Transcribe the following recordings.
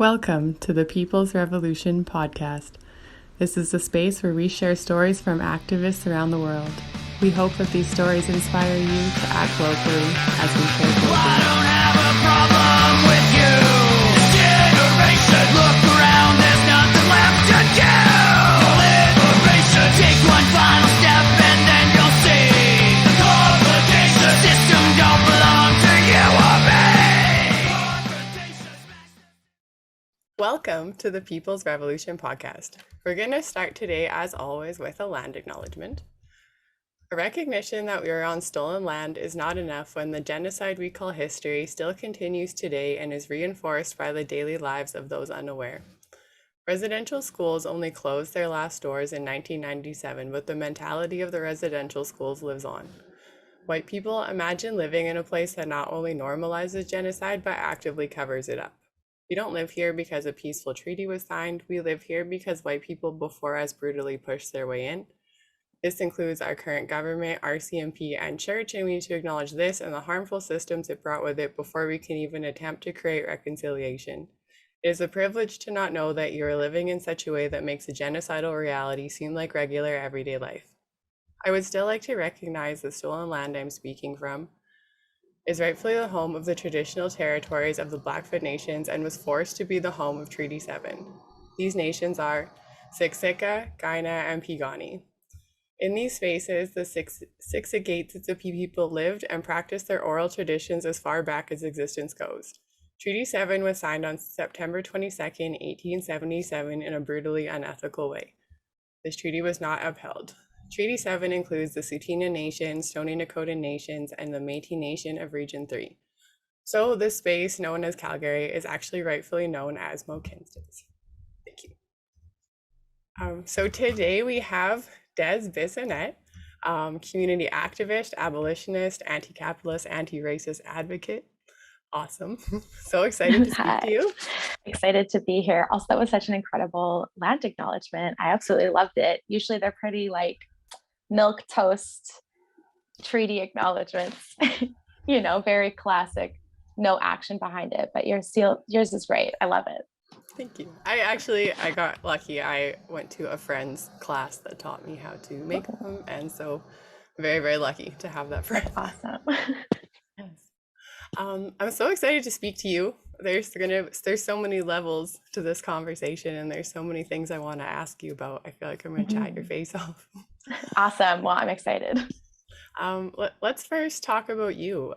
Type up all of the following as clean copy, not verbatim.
Welcome to the People's Revolution podcast. This is a space where we share stories from activists around the world. We hope that these stories inspire you to act locally as we share globally. I don't have a problem with you. This generation, look around, there's nothing left to do. Liberation, take one final step and then you'll see the complications. System don't belong to you or me. Welcome to the People's Revolution podcast. We're going to start today, as always, with a land acknowledgement. A recognition that we are on stolen land is not enough when the genocide we call history still continues today and is reinforced by the daily lives of those unaware. Residential schools only closed their last doors in 1997, but the mentality of the residential schools lives on. White people imagine living in a place that not only normalizes genocide, but actively covers it up. We don't live here because a peaceful treaty was signed. We live here because white people before us brutally pushed their way in. This includes our current government, RCMP, and church, and we need to acknowledge this and the harmful systems it brought with it before we can even attempt to create reconciliation. It is a privilege to not know that you are living in such a way that makes a genocidal reality seem like regular everyday life. I would still like to recognize the stolen land I'm speaking from is rightfully the home of the traditional territories of the Blackfoot Nations and was forced to be the home of Treaty 7. These nations are Siksika, Kainai, and Piikani. In these spaces, the Siksika people lived and practiced their oral traditions as far back as existence goes. Treaty 7 was signed on September 22nd, 1877 in a brutally unethical way. This treaty was not upheld. Treaty 7 includes the Tsuut'ina Nation, Stoney Nakoda Nations, and the Métis Nation of Region 3. So this space, known as Calgary, is actually rightfully known as Mohkinstsis. Thank you. So today we have Des Bissonnette, community activist, abolitionist, anti-capitalist, anti-racist advocate. Awesome. So excited to speak to you. Excited to be here. Also, that was such an incredible land acknowledgement. I absolutely loved it. Usually they're pretty like milk toast treaty acknowledgements, very classic, no action behind it, but yours is great. I love it. Thank you. I got lucky. I went to a friend's class that taught me how to make them, and so very, very lucky to have that friend. That's awesome. Yes. I'm so excited to speak to you. There's so many levels to this conversation, and there's so many things I want to ask you about. I feel like I'm going to chat your face off. Awesome. Well, I'm excited. Let's first talk about you,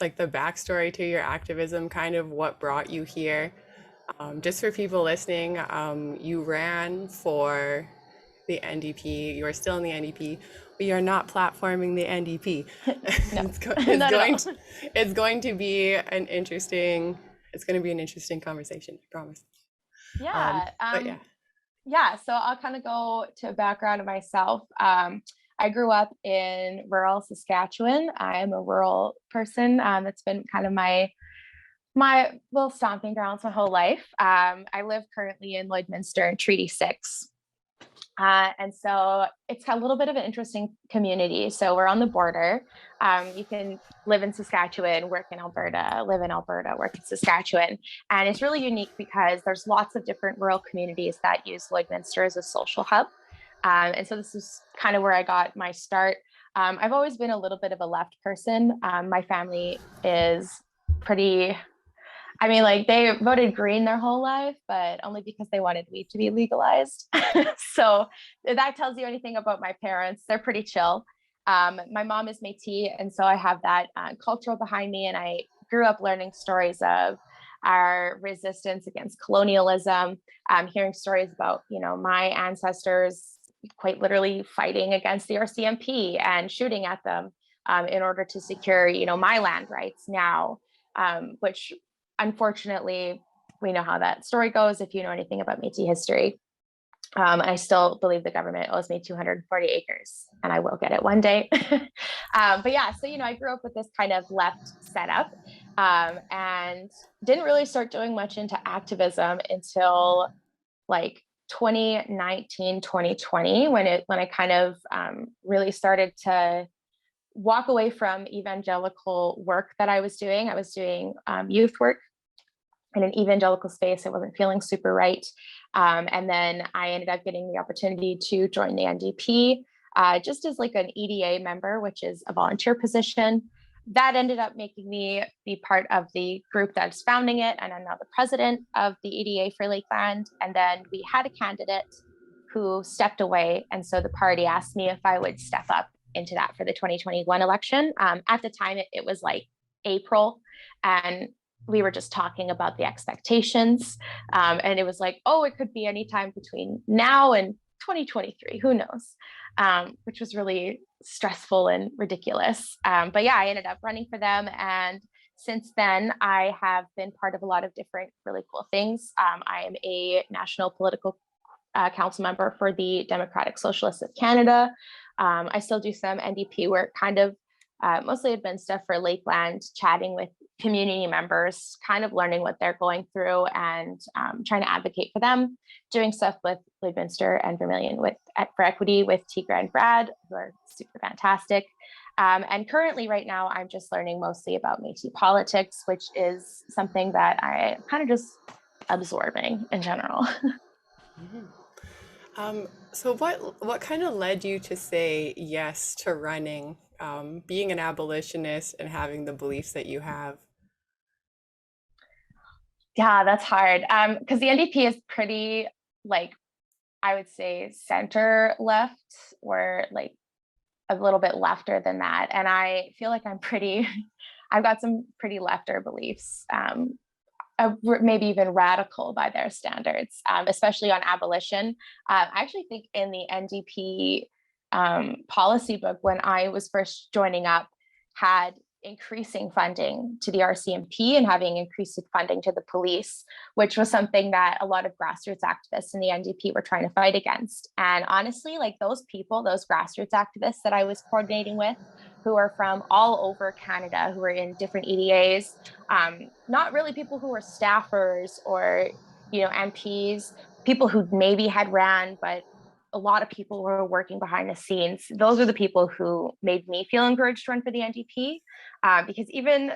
like the backstory to your activism, kind of what brought you here. Just for people listening, you ran for the NDP. You are still in the NDP, but you're not platforming the NDP. No. It's going to be an interesting conversation, I promise. Yeah. So I'll kind of go to a background of myself. I grew up in rural Saskatchewan. I'm a rural person. That's been kind of my little stomping grounds my whole life. I live currently in Lloydminster in Treaty 6. And so it's a little bit of an interesting community. So we're on the border. You can live in Saskatchewan, work in Alberta, live in Alberta, work in Saskatchewan. And it's really unique because there's lots of different rural communities that use Lloydminster as a social hub. And so this is kind of where I got my start. I've always been a little bit of a left person. My family is pretty... they voted green their whole life, but only because they wanted weed to be legalized. So if that tells you anything about my parents, they're pretty chill. My mom is Métis, and so I have that cultural behind me. And I grew up learning stories of our resistance against colonialism, hearing stories about, my ancestors quite literally fighting against the RCMP and shooting at them in order to secure, my land rights now, which unfortunately, we know how that story goes if you know anything about Métis history. I still believe the government owes me 240 acres, and I will get it one day. But yeah, so, I grew up with this kind of left setup and didn't really start doing much into activism until like 2019, 2020, when I kind of really started to walk away from evangelical work that I was doing. I was doing youth work in an evangelical space. I wasn't feeling super right. And then I ended up getting the opportunity to join the NDP just as like an EDA member, which is a volunteer position. That ended up making me be part of the group that's founding it. And I'm now the president of the EDA for Lakeland. And then we had a candidate who stepped away. And so the party asked me if I would step up into that for the 2021 election. At the time, it was like April. And we were just talking about the expectations. And it was like, oh, it could be any time between now and 2023, who knows? Which was really stressful and ridiculous. But yeah, I ended up running for them. And since then, I have been part of a lot of different really cool things. I am a national political council member for the Democratic Socialists of Canada. I still do some NDP work, kind of mostly admin stuff for Lakeland, chatting with community members, kind of learning what they're going through and trying to advocate for them, doing stuff with Lloydminster and Vermilion for equity with Tigra and Brad, who are super fantastic. And currently right now, I'm just learning mostly about Métis politics, which is something that I kind of just absorbing in general. So what kind of led you to say yes to running, being an abolitionist and having the beliefs that you have? Yeah, that's hard. Because the NDP is pretty, like, I would say center left, or like a little bit lefter than that. And I feel like I've got some pretty lefter beliefs, maybe even radical by their standards, especially on abolition. I actually think in the NDP policy book, when I was first joining up, had increasing funding to the RCMP and having increased funding to the police, which was something that a lot of grassroots activists in the NDP were trying to fight against. And honestly, like those people, those grassroots activists that I was coordinating with, who are from all over Canada, who are in different EDAs, not really people who were staffers or, MPs, people who maybe had ran, but a lot of people were working behind the scenes. Those are the people who made me feel encouraged to run for the NDP, because even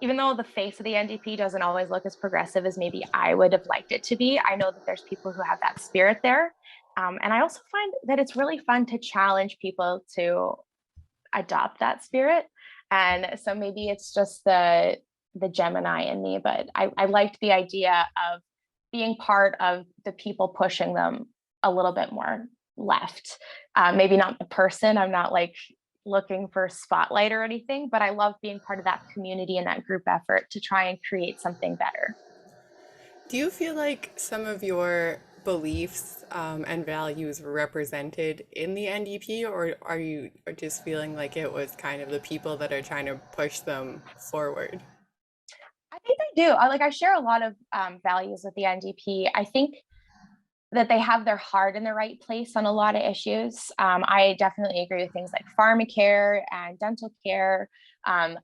though the face of the NDP doesn't always look as progressive as maybe I would have liked it to be, I know that there's people who have that spirit there. And I also find that it's really fun to challenge people to adopt that spirit. And so maybe it's just the Gemini in me, but I liked the idea of being part of the people pushing them a little bit more left. Maybe not the person, I'm not like looking for spotlight or anything, but I love being part of that community and that group effort to try and create something better. Do you feel like some of your beliefs and values were represented in the NDP, or are you just feeling like it was kind of the people that are trying to push them forward? I think I do. I share a lot of values with the NDP. I think that they have their heart in the right place on a lot of issues. I definitely agree with things like pharmacare and dental care. I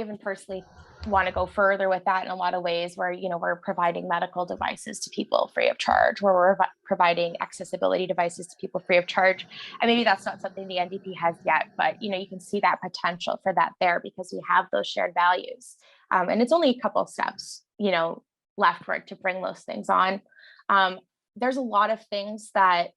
even personally want to go further with that in a lot of ways where, we're providing medical devices to people free of charge, where we're providing accessibility devices to people free of charge. And maybe that's not something the NDP has yet, but, you can see that potential for that there because we have those shared values. And it's only a couple of steps, left for it to bring those things on. There's a lot of things that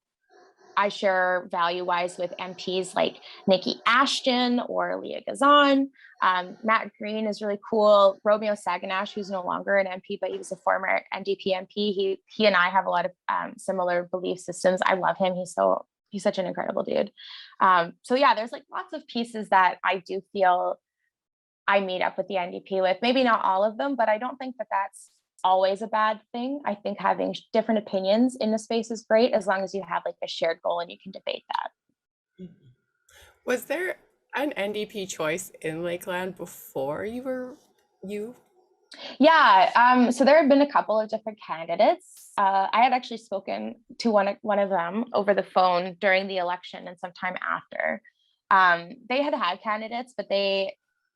I share value-wise with MPs like Nikki Ashton or Leah Gazan. Matt Green is really cool. Romeo Saganash, who's no longer an MP, but he was a former NDP MP. He and I have a lot of similar belief systems. I love him. He's such an incredible dude. So yeah, there's like lots of pieces that I do feel I meet up with the NDP with. Maybe not all of them, but I don't think that that's always a bad thing. I think having different opinions in the space is great as long as you have like a shared goal and you can debate that. Was there an NDP choice in Lakeland before you? Yeah, so there have been a couple of different candidates. I had actually spoken to one of them over the phone during the election and sometime after. They had candidates, but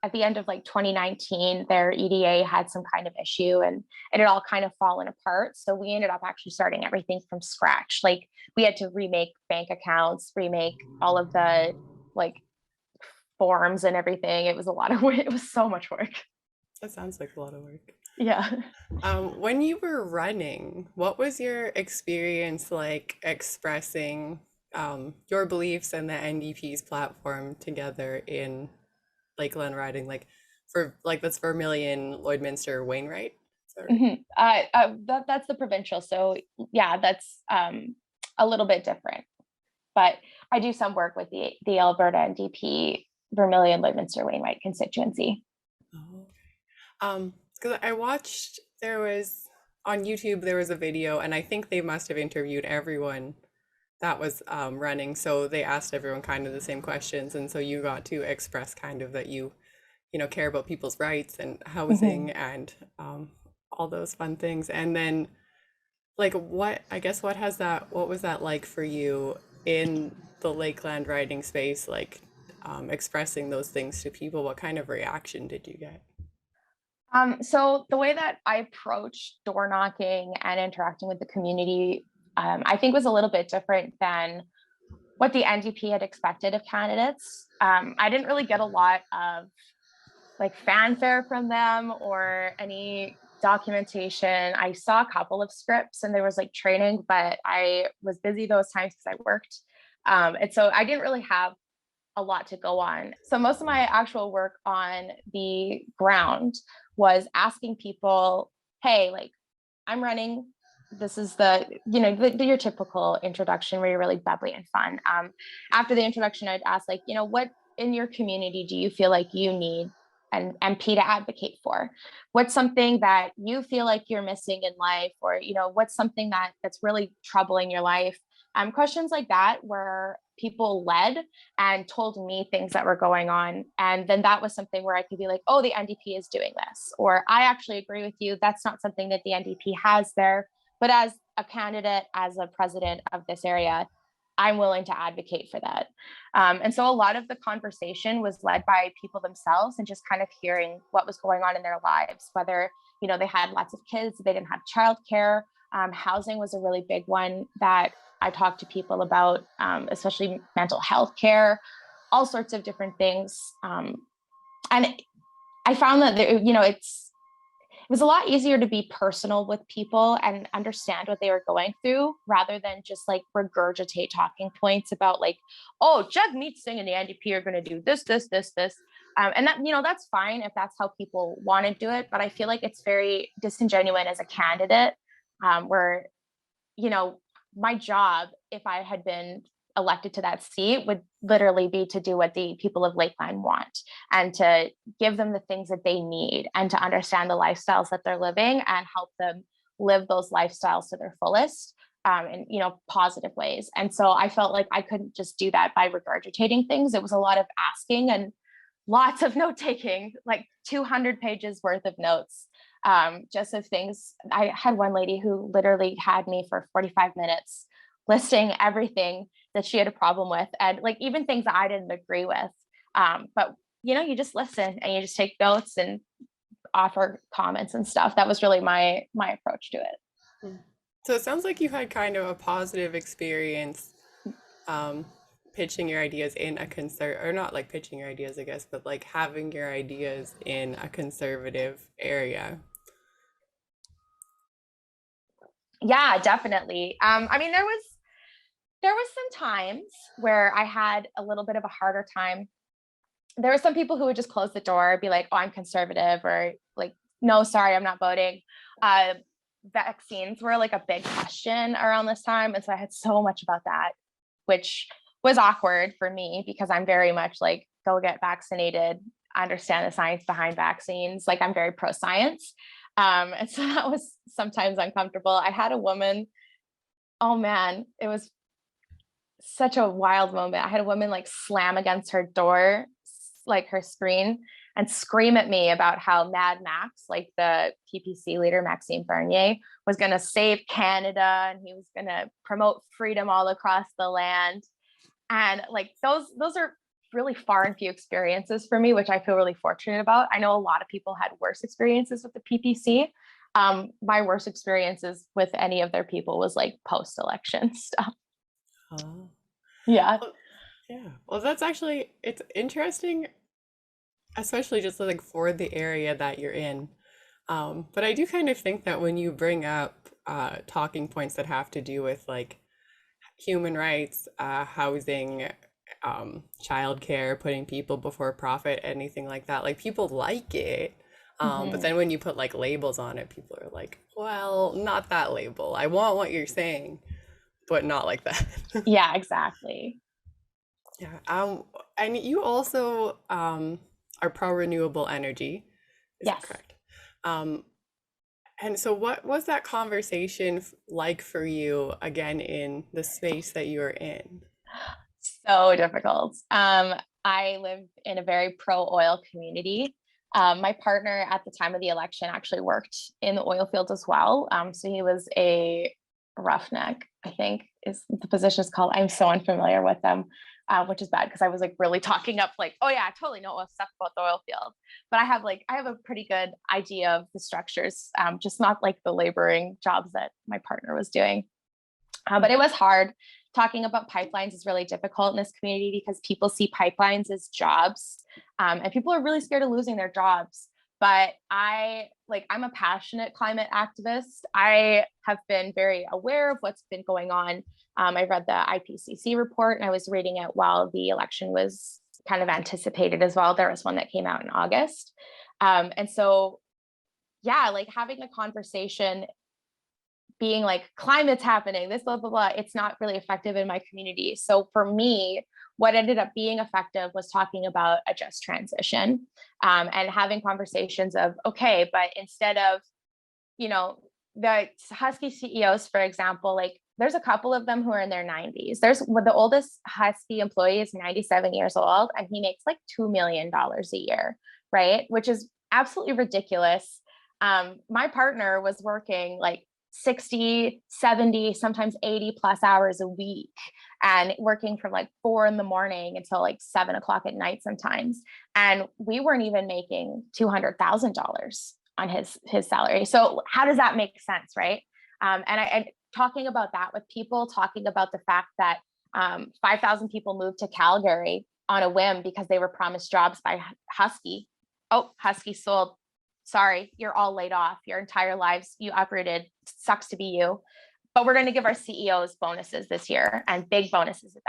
at the end of like 2019, their EDA had some kind of issue and it had all kind of fallen apart. So we ended up actually starting everything from scratch. Like we had to remake bank accounts, remake all of the like forms and everything. It was a lot of work. It was so much work. That sounds like a lot of work. Yeah. When you were running, what was your experience like expressing your beliefs and the NDP's platform together in Lakeland riding? Like for like that's Vermilion, Lloydminster, Wainwright. Sorry. That's the provincial. So yeah, that's a little bit different. But I do some work with the Alberta NDP Vermilion Lloydminster Wainwright constituency. Oh, because I watched there was on YouTube there was a video and I think they must have interviewed everyone that was running. So they asked everyone kind of the same questions, and so you got to express kind of that you care about people's rights and Mhm. housing and all those fun things. And then like what I guess what was that like for you in the Lakeland riding space, like expressing those things to people? What kind of reaction did you get? So the way that I approached door knocking and interacting with the community, I think was a little bit different than what the NDP had expected of candidates. I didn't really get a lot of like fanfare from them or any documentation. I saw a couple of scripts and there was like training, but I was busy those times because I worked. And so I didn't really have a lot to go on. So most of my actual work on the ground was asking people, hey, like I'm running. This is your typical introduction where you're really bubbly and fun. After the introduction, I'd ask like, what in your community do you feel like you need an MP to advocate for? What's something that you feel like you're missing in life, or what's something that's really troubling your life? Questions like that where people led and told me things that were going on. And then that was something where I could be like, oh, the NDP is doing this. Or I actually agree with you. That's not something that the NDP has there. But as a candidate, as a president of this area, I'm willing to advocate for that. And so a lot of the conversation was led by people themselves and just kind of hearing what was going on in their lives, whether, they had lots of kids, they didn't have childcare. Housing was a really big one that I talked to people about, especially mental health care, all sorts of different things. And I found that it was a lot easier to be personal with people and understand what they were going through rather than just like regurgitate talking points about like, oh, Jagmeet Singh and the NDP are going to do this, this, this, this. And that, that's fine if that's how people want to do it. But I feel like it's very disingenuous as a candidate, where you know, my job, if I had been elected to that seat, would literally be to do what the people of Lakeland want and to give them the things that they need and to understand the lifestyles that they're living and help them live those lifestyles to their fullest, in positive ways. And so I felt like I couldn't just do that by regurgitating things. It was a lot of asking and lots of note taking, like 200 pages worth of notes, just of things. I had one lady who literally had me for 45 minutes listing everything that she had a problem with, and like even things that I didn't agree with. But you just listen and you just take notes and offer comments and stuff. That was really my approach to it. Mm. So it sounds like you had kind of a positive experience um, pitching your ideas in a or not like pitching your ideas, I guess, but like having your ideas in a conservative area. Yeah, definitely. I mean, there was some times where I had a little bit of a harder time. There were some people who would just close the door, be like, "Oh, I'm conservative," or like, "No, sorry, I'm not voting." Uh, Vaccines were like a big question around this time, and so I had so much about that, which was awkward for me because I'm very much like, "Go get vaccinated." I understand the science behind vaccines. Like, I'm very pro science, and so that was sometimes uncomfortable. I had a woman. Oh man, it was such a wild moment. I had a woman like slam against her door, like her screen, and scream at me about how Mad Max, like the PPC leader, Maxime Bernier, was going to save Canada and he was going to promote freedom all across the land. And like those are really far and few experiences for me, which I feel really fortunate about. I know a lot of people had worse experiences with the PPC. My worst experiences with any of their people was like post-election stuff. Oh. Yeah. Well, yeah. Well, that's actually it's interesting, especially just like for the area that you're in. But I do kind of think that when you bring up talking points that have to do with like human rights, housing, childcare, putting people before profit, anything like that, like people like it. But Mhm. then when you put like labels on it, people are like, well, not that label. I want what you're saying, but not like that. Yeah, exactly. Yeah. And you also are pro renewable energy. Is that Yes. correct? Um, and so what was that conversation like for you again in the space that you were in? So difficult. I live in a very pro oil community. My partner at the time of the election actually worked in the oil fields as well. So he was a roughneck, I think is the position is called. I'm so unfamiliar with them, which is bad because I was like really talking up like, oh yeah, I totally know stuff about the oil field. But I have a pretty good idea of the structures, just not like the laboring jobs that my partner was doing. But it was hard. Talking about pipelines is really difficult in this community because people see pipelines as jobs, and people are really scared of losing their jobs. But I'm a passionate climate activist. I have been very aware of what's been going on. I read the IPCC report and I was reading it while the election was kind of anticipated as well. There was one that came out in August. And so, yeah, like having a conversation being like climate's happening, this blah blah blah, it's not really effective in my community. So for me, what ended up being effective was talking about a just transition, and having conversations of okay, but instead of the Husky CEOs, for example, like there's a couple of them who are in their 90s. There's the oldest Husky employee is 97 years old and he makes like $2 million a year, right? Which is absolutely ridiculous. My partner was working like 60, 70, sometimes 80 plus hours a week and working from like 4 in the morning until like 7 o'clock at night sometimes. And we weren't even making $200,000 on his salary. So how does that make sense, right? And talking about that with people, talking about the fact that 5,000 people moved to Calgary on a whim because they were promised jobs by Husky. Oh, Husky sold. Sorry, you're all laid off. Your entire lives, you uprooted. Sucks to be you. But we're going to give our CEOs bonuses this year and big bonuses at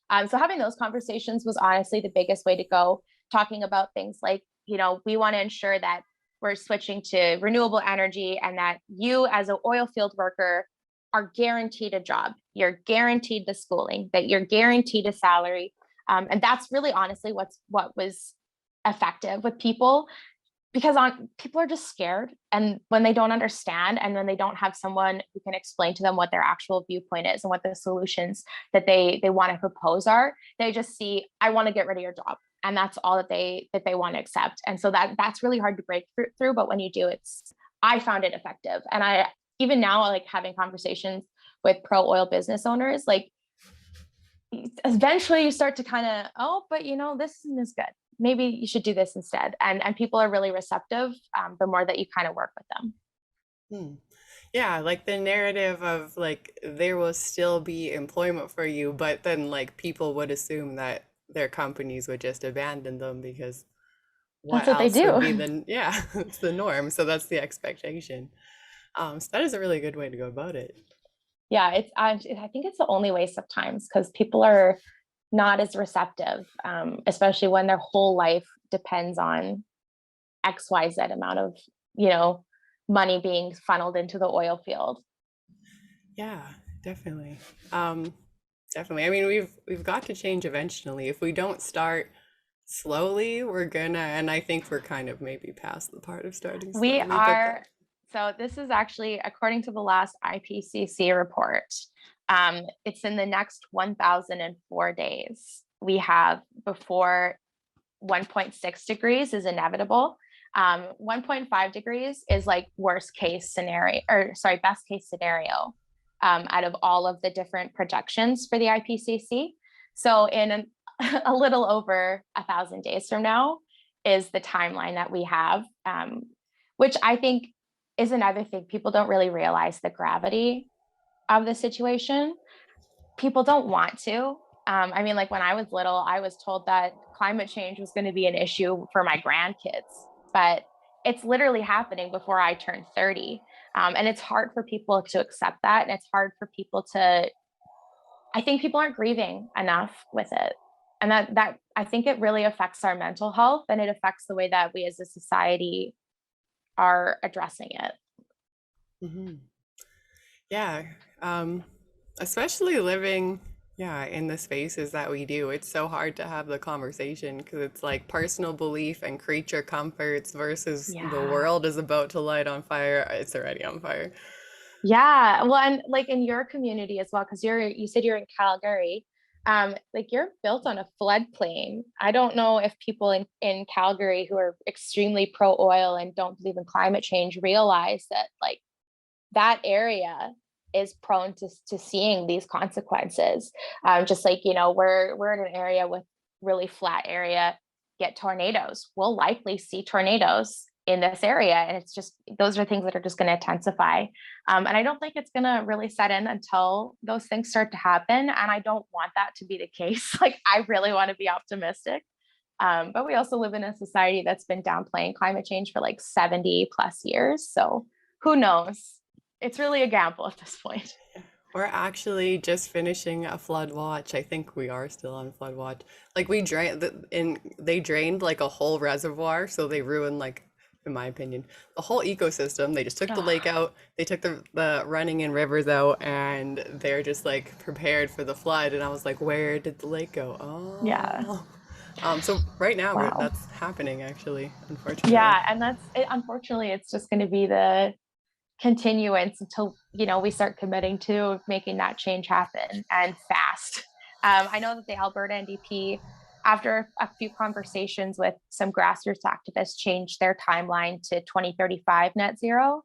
that. So having those conversations was honestly the biggest way to go. Talking about things like, we want to ensure that we're switching to renewable energy and that you as an oil field worker are guaranteed a job. You're guaranteed the schooling, that you're guaranteed a salary. And that's really honestly what was effective with people because people are just scared, and when they don't understand and when they don't have someone who can explain to them what their actual viewpoint is and what the solutions that they want to propose are, they just see, I want to get rid of your job, and that's all that they want to accept. And so that's really hard to break through, but when you do, I found it effective. And I even now, like having conversations with pro oil business owners, like eventually you start to kind of, oh, but this isn't as good, maybe you should do this instead. And people are really receptive, the more that you kind of work with them. Hmm. Yeah, like the narrative of like there will still be employment for you, but then like people would assume that their companies would just abandon them because That's what what they else would do. be yeah, it's the norm. So that's the expectation. So that is a really good way to go about it. Yeah, I think it's the only way sometimes because people are not as receptive, especially when their whole life depends on XYZ amount of you know money being funneled into the oil field. Yeah, definitely. Um, definitely. I mean, we've got to change eventually. If we don't start slowly, we're gonna, and I think we're kind of maybe past the part of starting We slowly, but are, so this is actually according to the last IPCC report. It's in the next 1,004 days. We have before 1.6 degrees is inevitable. 1.5 degrees is like worst case scenario, or sorry, best case scenario, out of all of the different projections for the IPCC. So in a little over 1,000 days from now is the timeline that we have, which I think is another thing. People don't really realize the gravity of the situation. People don't want to. I mean, like when I was little, I was told that climate change was going to be an issue for my grandkids, but it's literally happening before I turn 30. And it's hard for people to accept that. And it's hard for people to, I think people aren't grieving enough with it. And that I think it really affects our mental health, and it affects the way that we as a society are addressing it. Hmm. Yeah. Especially living, yeah, in the spaces that we do. It's so hard to have the conversation because it's like personal belief and creature comforts versus the Yeah. world is about to light on fire. It's already on fire. Yeah. Well, and like in your community as well, because you said you're in Calgary. Like you're built on a floodplain. I don't know if people in Calgary who are extremely pro oil and don't believe in climate change realize that like that area is prone to seeing these consequences. Just like, we're in an area with really flat area, get tornadoes. We'll likely see tornadoes in this area. And it's just, those are things that are just going to intensify. And I don't think it's going to really set in until those things start to happen. And I don't want that to be the case. Like, I really want to be optimistic. But we also live in a society that's been downplaying climate change for like 70 plus years. So who knows? It's really a gamble at this point. We're actually just finishing a flood watch. I think we are still on flood watch. Like we drained they drained like a whole reservoir, so they ruined like, in my opinion, the whole ecosystem. They just took the lake out, they took the running in rivers out, and they're just like prepared for the flood. And I was like, where did the lake go? Yeah. Oh. So right now Wow. that's happening actually, unfortunately. Yeah. And unfortunately, it's just going to be the continuance until, we start committing to making that change happen, and fast. I know that the Alberta NDP, after a few conversations with some grassroots activists, changed their timeline to 2035 net zero.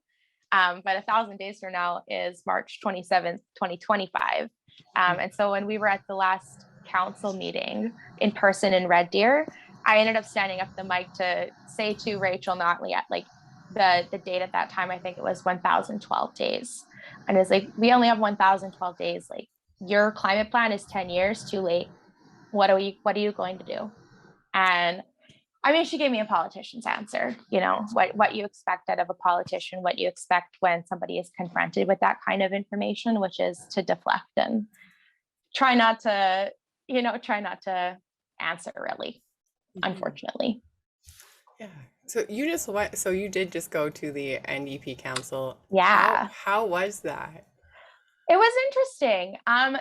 But 1,000 days from now is March 27th, 2025. And so when we were at the last council meeting in person in Red Deer, I ended up standing up the mic to say to Rachel Notley at like the date at that time, I think it was 1,012 days. And it's like, we only have 1,012 days. Like, your climate plan is 10 years too late. What are you going to do? And I mean, she gave me a politician's answer, what you expect out of a politician, what you expect when somebody is confronted with that kind of information, which is to deflect and try not to answer really, unfortunately. Yeah. So you just went, so you did just go to the NDP council. Yeah. How was that? It was interesting.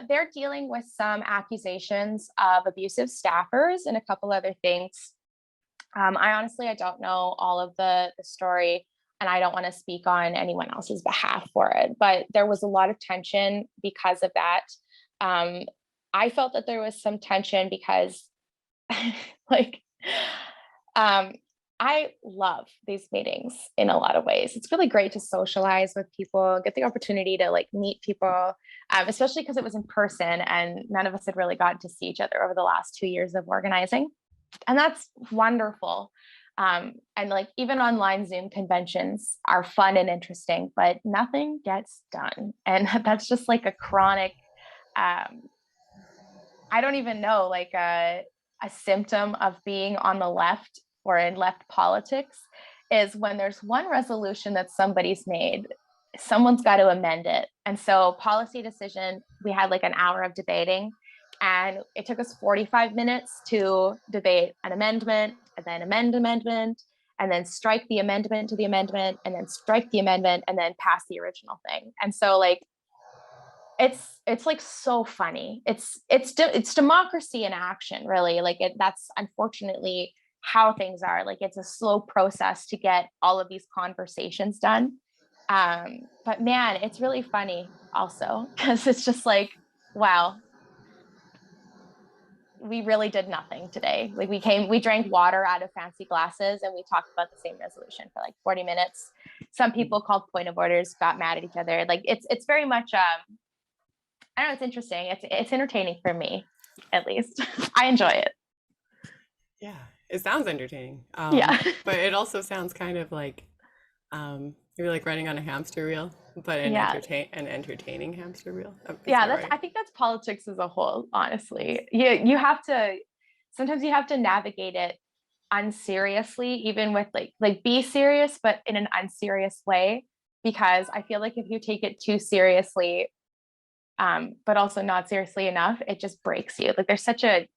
They're dealing with some accusations of abusive staffers and a couple other things. I don't know all of the story, and I don't want to speak on anyone else's behalf for it, but there was a lot of tension because of that. I felt that there was some tension because like, I love these meetings in a lot of ways. It's really great to socialize with people, get the opportunity to like meet people, especially because it was in person and none of us had really gotten to see each other over the last 2 years of organizing. And that's wonderful. And like even online Zoom conventions are fun and interesting, but nothing gets done. And that's just like a chronic, I don't even know, like a symptom of being on the left or in left politics is when there's one resolution that somebody's made, someone's got to amend it. And so policy decision, we had like an hour of debating, and it took us 45 minutes to debate an amendment and then amendment and then strike the amendment to the amendment and then strike the amendment and then pass the original thing. And so like, it's like so funny. It's democracy in action, really. Like that's unfortunately how things are. Like it's a slow process to get all of these conversations done. But man, it's really funny also because it's just like, wow, we really did nothing today. Like we drank water out of fancy glasses and we talked about the same resolution for like 40 minutes. Some people called point of orders, got mad at each other. Like it's very much, I don't know, it's interesting. It's entertaining for me, at least. I enjoy it. Yeah, it sounds entertaining. Yeah. But it also sounds kind of like maybe like running on a hamster wheel, but an Yeah. entertaining hamster wheel. Is Yeah, that right? I think that's politics as a whole, honestly. You have to, sometimes you have to navigate it unseriously, even with like be serious, but in an unserious way, because I feel like if you take it too seriously, but also not seriously enough, it just breaks you. Like there's such a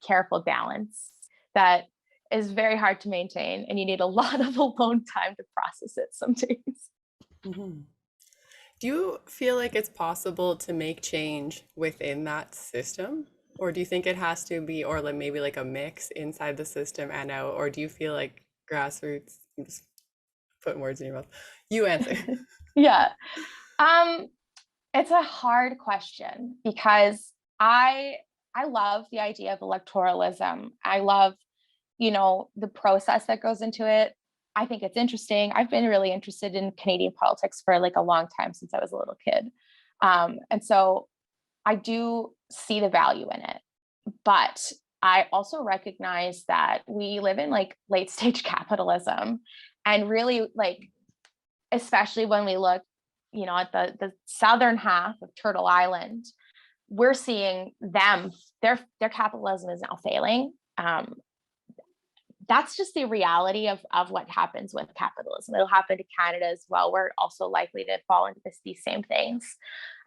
careful balance that is very hard to maintain, and you need a lot of alone time to process it some days. Mhm. Do you feel like it's possible to make change within that system? Or do you think it has to be, or like maybe like a mix inside the system and out? Or do you feel like grassroots, I'm just putting words in your mouth. You answer. Yeah. Um, it's a hard question because I love the idea of electoralism. I love, the process that goes into it. I think it's interesting. I've been really interested in Canadian politics for like a long time, since I was a little kid. And so I do see the value in it. But I also recognize that we live in like late stage capitalism, and really like, especially when we look, at the southern half of Turtle Island, we're seeing their capitalism is now failing. That's just the reality of what happens with capitalism. It'll happen to Canada as well. We're also likely to fall into these same things.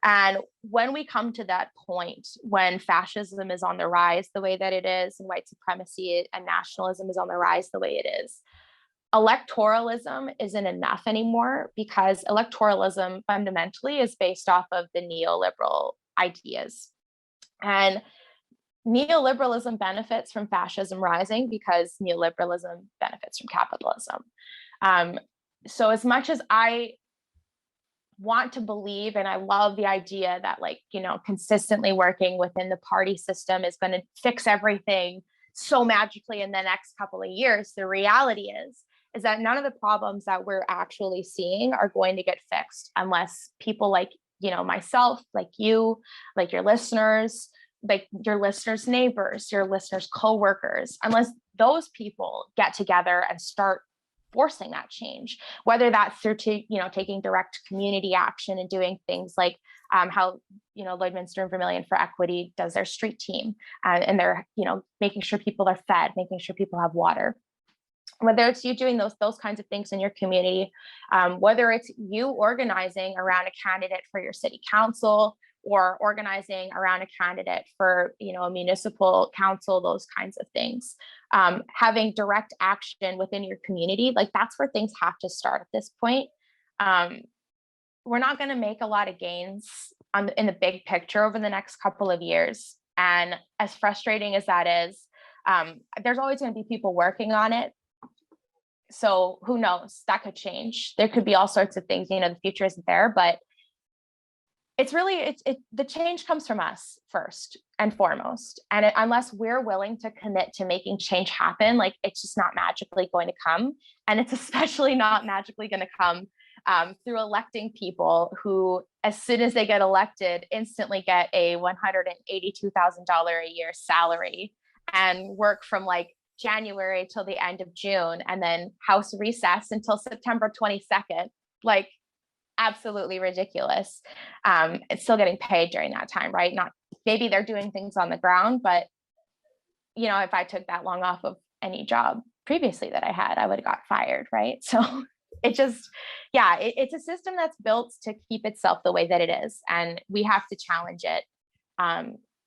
And when we come to that point, when fascism is on the rise the way that it is, and white supremacy and nationalism is on the rise the way it is, electoralism isn't enough anymore, because electoralism fundamentally is based off of the neoliberal ideas. And neoliberalism benefits from fascism rising because neoliberalism benefits from capitalism. So as much as I want to believe, and I love the idea that like, consistently working within the party system is going to fix everything so magically in the next couple of years, the reality is that none of the problems that we're actually seeing are going to get fixed unless people like, myself, like you, like your listeners, like your listeners' neighbors, your listeners' co-workers, unless those people get together and start forcing that change, whether that's through taking direct community action and doing things like how Lloydminster and Vermilion for Equity does their street team, and they're making sure people are fed, making sure people have water. Whether it's you doing those kinds of things in your community, whether it's you organizing around a candidate for your city council, or organizing around a candidate for a municipal council, those kinds of things, having direct action within your community, like that's where things have to start at this point. We're not going to make a lot of gains in the big picture over the next couple of years, and as frustrating as that is, there's always going to be people working on it. So who knows, that could change. There could be all sorts of things, the future isn't there, but it's really, the change comes from us first and foremost. And unless we're willing to commit to making change happen, like it's just not magically going to come. And it's especially not magically going to come through electing people who, as soon as they get elected, instantly get a $182,000 a year salary and work from like January till the end of June, and then house recess until September 22nd. Like, absolutely ridiculous. It's still getting paid during that time, right? Not, maybe they're doing things on the ground, but if I took that long off of any job previously that I had, I would have got fired, right? So it just, it's a system that's built to keep itself the way that it is, and we have to challenge it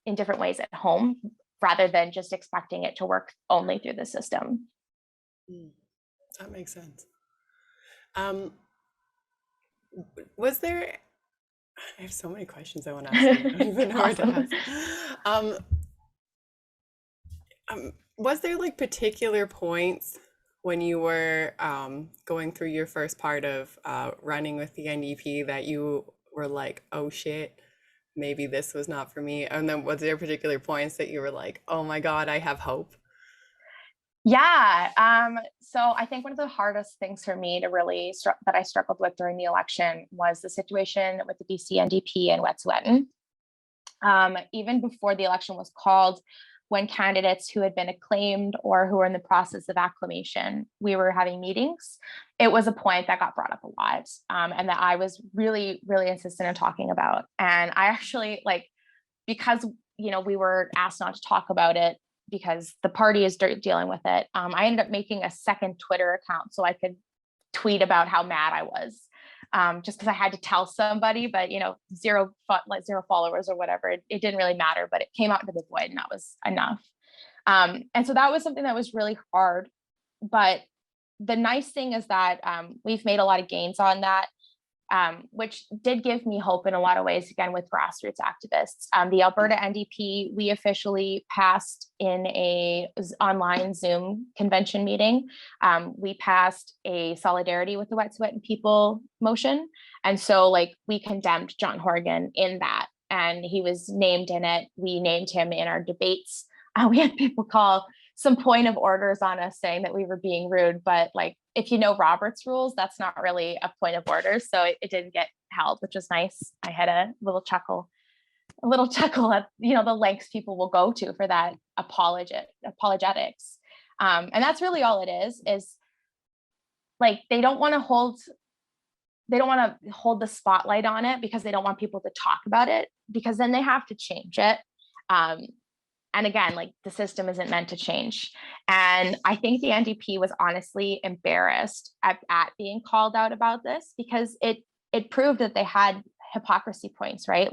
in different ways at home, rather than just expecting it to work only through the system. That makes sense. Was there, I have so many questions I want to ask you. I don't even know where to ask. Was there like particular points when you were going through your first part of running with the NDP that you were like, oh shit, maybe this was not for me? And then was there particular points that you were like, oh my God, I have hope? Yeah. So I think one of the hardest things for me to really that I struggled with during the election was the situation with the BC NDP and Wet'suwet'en. Even before the election was called, when candidates who had been acclaimed or who were in the process of acclamation, we were having meetings, it was a point that got brought up a lot, and that I was really, really insistent in talking about. And I actually, like, because we were asked not to talk about it, because the party is dealing with it. I ended up making a second Twitter account so I could tweet about how mad I was, just because I had to tell somebody, but zero followers or whatever. It didn't really matter, but it came out into the void, and that was enough. And so that was something that was really hard. But the nice thing is that we've made a lot of gains on that, which did give me hope in a lot of ways, again, with grassroots activists. The Alberta NDP, we officially passed in a online Zoom convention meeting. We passed a solidarity with the Wet'suwet'en people motion. And so we condemned John Horgan in that, and he was named in it. We named him in our debates. We had people call some point of orders on us saying that we were being rude, but if you know Robert's rules, that's not really a point of order. So it didn't get held, which was nice. I had a little chuckle at the lengths people will go to for that apologetics. And that's really all it is they don't want to hold the spotlight on it because they don't want people to talk about it, because then they have to change it. And again, the system isn't meant to change. And I think the NDP was honestly embarrassed at being called out about this, because it proved that they had hypocrisy points, right?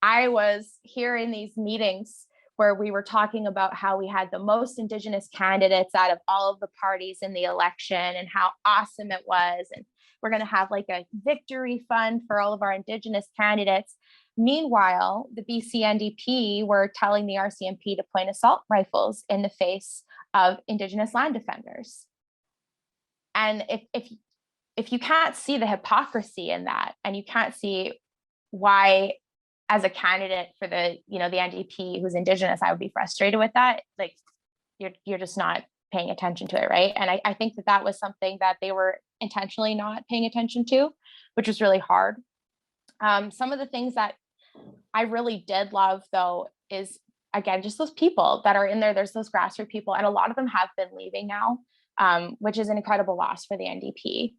I was here in these meetings where we were talking about how we had the most Indigenous candidates out of all of the parties in the election and how awesome it was. And we're going to have a victory fund for all of our Indigenous candidates. Meanwhile, the BC NDP were telling the RCMP to point assault rifles in the face of Indigenous land defenders. And if you can't see the hypocrisy in that, and you can't see why, as a candidate for the NDP who's Indigenous, I would be frustrated with that, you're just not paying attention to it, right? And I think that was something that they were intentionally not paying attention to, which was really hard. Some of the things that I really did love, though, is, again, just those people that are in there. There's those grassroots people, and a lot of them have been leaving now, which is an incredible loss for the NDP,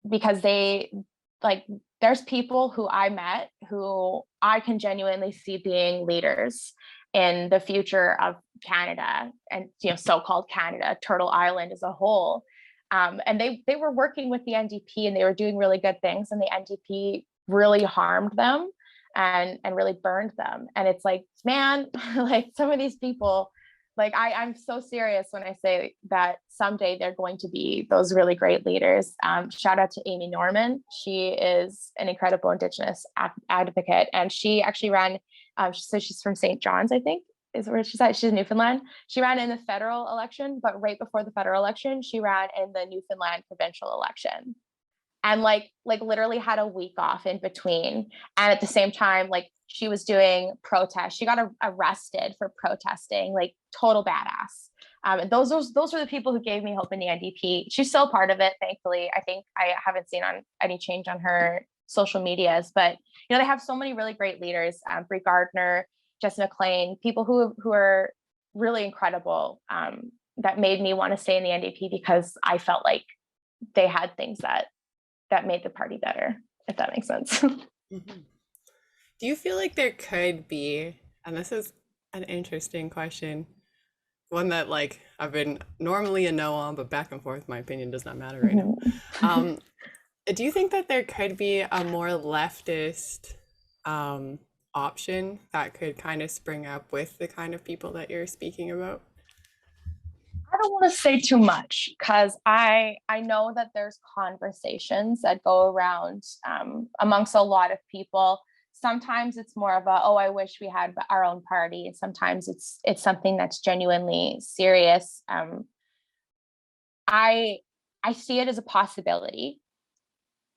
because there's people who I met who I can genuinely see being leaders in the future of Canada and so-called Canada, Turtle Island as a whole. And they were working with the NDP, and they were doing really good things, and the NDP really harmed them and really burned them. And it's man, some of these people, I'm so serious when I say that someday they're going to be those really great leaders. Shout out to Amy Norman. She is an incredible Indigenous advocate, and she actually ran, so she's from St. John's, I think, is where she's at. She's in Newfoundland. She ran in the federal election, but right before the federal election, she ran in the Newfoundland provincial election, and literally had a week off in between. And at the same time, she was doing protests. She got arrested for protesting, total badass. And those were the people who gave me hope in the NDP. She's still part of it, thankfully. I think I haven't seen any change on her social medias, but they have so many really great leaders. Brie Gardner, Jess McLean, people who are really incredible, that made me want to stay in the NDP, because I felt like they had things that made the party better, if that makes sense. Mm-hmm. Do you feel like there could be, and this is an interesting question, one that I've been normally a no on, but back and forth, my opinion does not matter right now. Do you think that there could be a more leftist option that could kind of spring up with the kind of people that you're speaking about? I don't want to say too much, because I know that there's conversations that go around amongst a lot of people. Sometimes it's more of a, oh, I wish we had our own party. And sometimes it's something that's genuinely serious. I see it as a possibility.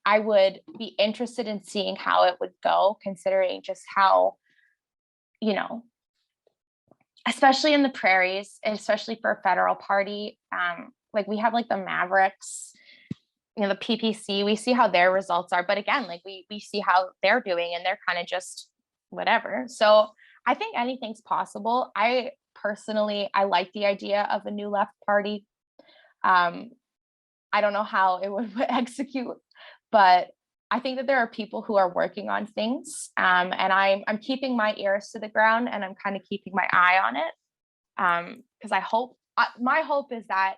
I would be interested in seeing how it would go, considering just how, especially in the prairies, especially for a federal party, we have the Mavericks, the PPC, we see how their results are. But again, we see how they're doing, and they're kind of just whatever. So I think anything's possible. I personally like the idea of a new left party. I don't know how it would execute, but I think that there are people who are working on things, and I'm keeping my ears to the ground, and I'm kind of keeping my eye on it. Because my hope is that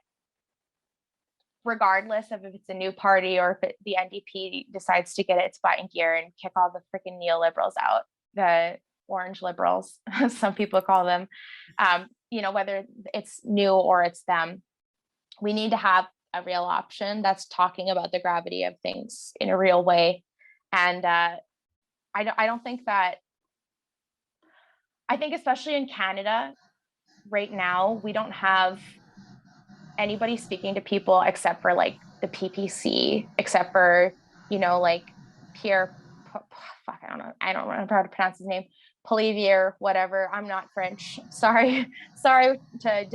regardless of if it's a new party or if the NDP decides to get its butt in gear and kick all the freaking neoliberals out, the orange liberals, some people call them, whether it's new or it's them, we need to have a real option that's talking about the gravity of things in a real way. And I don't think that, I think especially in Canada right now, we don't have anybody speaking to people except for like the PPC, except for, like Pierre, fuck, I don't know how to pronounce his name, Polivier, whatever. I'm not French. Sorry to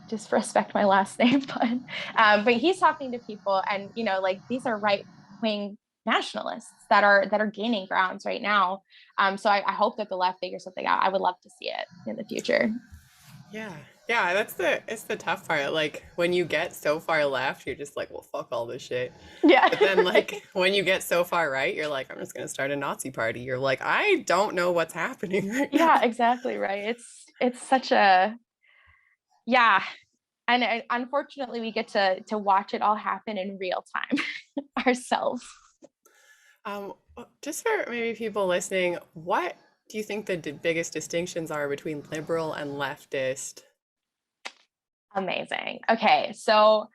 just respect my last name, but he's talking to people, and like these are right-wing nationalists that are gaining grounds right now. So I hope that the left figures something out. I would love to see it in the future. Yeah, it's the tough part. Like when you get so far left, you're just like, well, fuck all this shit. Yeah. But then like when you get so far right, you're like, I'm just gonna start a Nazi party. You're like, I don't know what's happening right now. Yeah, exactly right. It's such a, yeah. And unfortunately we get to watch it all happen in real time ourselves. Just for maybe people listening, what do you think the biggest distinctions are between liberal and leftist? Amazing. Okay, so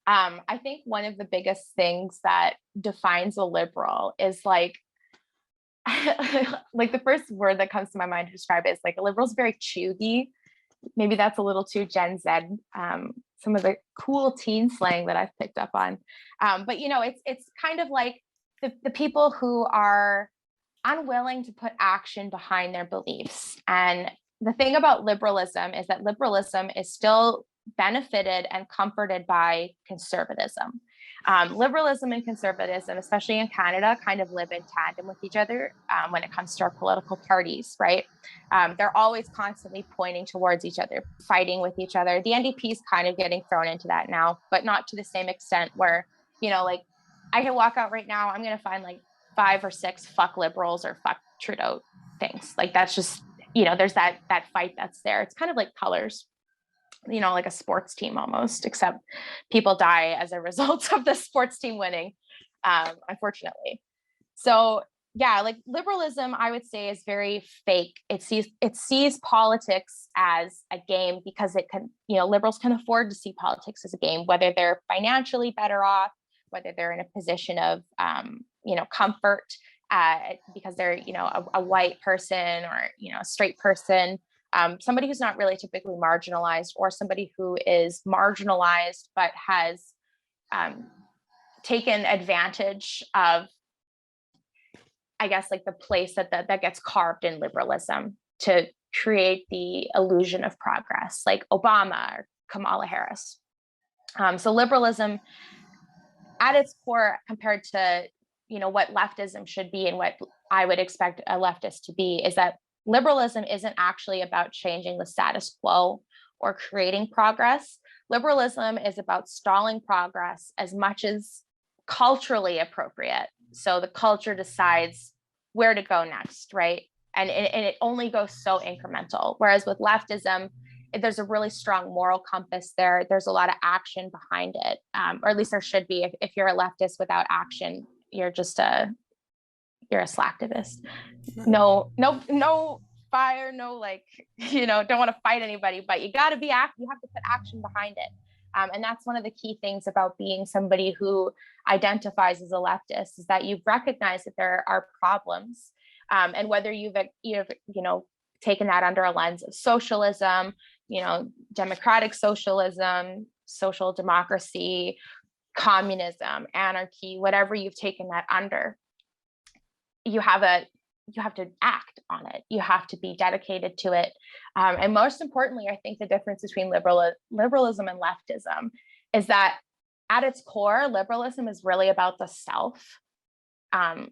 I think one of the biggest things that defines a liberal is like like the first word that comes to my mind to describe it is like a liberal is very chuggy. Maybe that's a little too Gen Z. Some of the cool teen slang that I've picked up on, but it's kind of like the people who are unwilling to put action behind their beliefs. And the thing about liberalism is that liberalism is still benefited and comforted by conservatism. Liberalism and conservatism, especially in Canada, kind of live in tandem with each other when it comes to our political parties, right? They're always constantly pointing towards each other, fighting with each other. The NDP is kind of getting thrown into that now, but not to the same extent where, like I can walk out right now, I'm going to find like 5 or 6 fuck liberals or fuck Trudeau things. Like that's just, there's that fight that's there. It's kind of like colors, like a sports team almost, except people die as a result of the sports team winning, unfortunately. So yeah, like liberalism, I would say, is very fake. It sees politics as a game because it can, liberals can afford to see politics as a game, whether they're financially better off, whether they're in a position of, comfort because they're, a white person or, a straight person, somebody who's not really typically marginalized, or somebody who is marginalized but has taken advantage of, I guess, like the place that gets carved in liberalism to create the illusion of progress, like Obama or Kamala Harris. So liberalism at its core, compared to, what leftism should be and what I would expect a leftist to be, is that liberalism isn't actually about changing the status quo or creating progress. Liberalism is about stalling progress as much as culturally appropriate. So the culture decides where to go next, right? And it only goes so incremental. Whereas with leftism, there's a really strong moral compass there. There's a lot of action behind it, or at least there should be. If you're a leftist without action, you're a slacktivist. No fire, no don't want to fight anybody, but you got to be active. You have to put action behind it. And that's one of the key things about being somebody who identifies as a leftist, is that you recognize that there are problems, and whether you've taken that under a lens of socialism, democratic socialism, social democracy, communism, anarchy, whatever you've taken that under, you have to act on it. You have to be dedicated to it. And most importantly, I think the difference between liberalism and leftism is that at its core, liberalism is really about the self.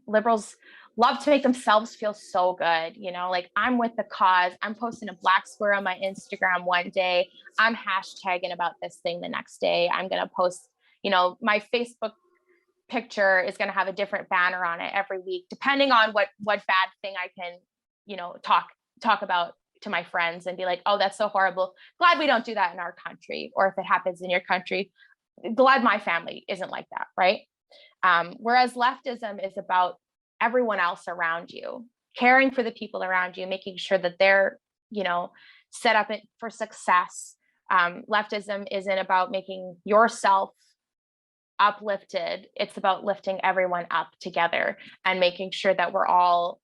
Liberals love to make themselves feel so good, like I'm with the cause. I'm posting a black square on my Instagram one day. I'm hashtagging about this thing the next day. I'm going to post, my Facebook picture is going to have a different banner on it every week, depending on what bad thing I can, talk about to my friends and be like, oh, that's so horrible. Glad we don't do that in our country. Or if it happens in your country, glad my family isn't like that, right? Whereas leftism is about everyone else around you, caring for the people around you, making sure that they're, set up for success. Leftism isn't about making yourself uplifted. It's about lifting everyone up together and making sure that we're all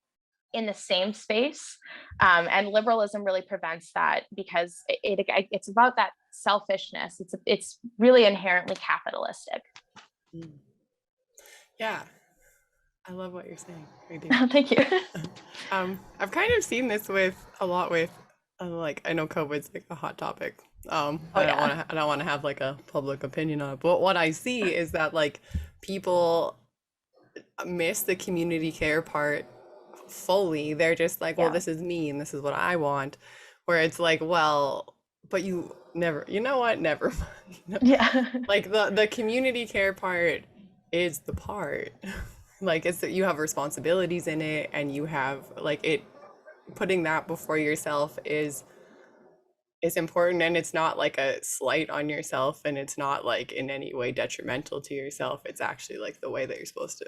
in the same space. And liberalism really prevents that because it's about that selfishness. It's really inherently capitalistic. Yeah, I love what you're saying. I do. Thank you. I've kind of seen this with a lot with like, I know COVID's like a hot topic. I don't want to have like a public opinion on it, but what I see is that like people miss the community care part fully. They're just like, well, this is me and this is what I want. Where it's like, well, but you never, you know what? Never mind. Yeah. Like the community care part is the part. Like it's that you have responsibilities in it and you have like it, putting that before yourself is important, and it's not like a slight on yourself, and it's not like in any way detrimental to yourself. It's actually like the way that you're supposed to.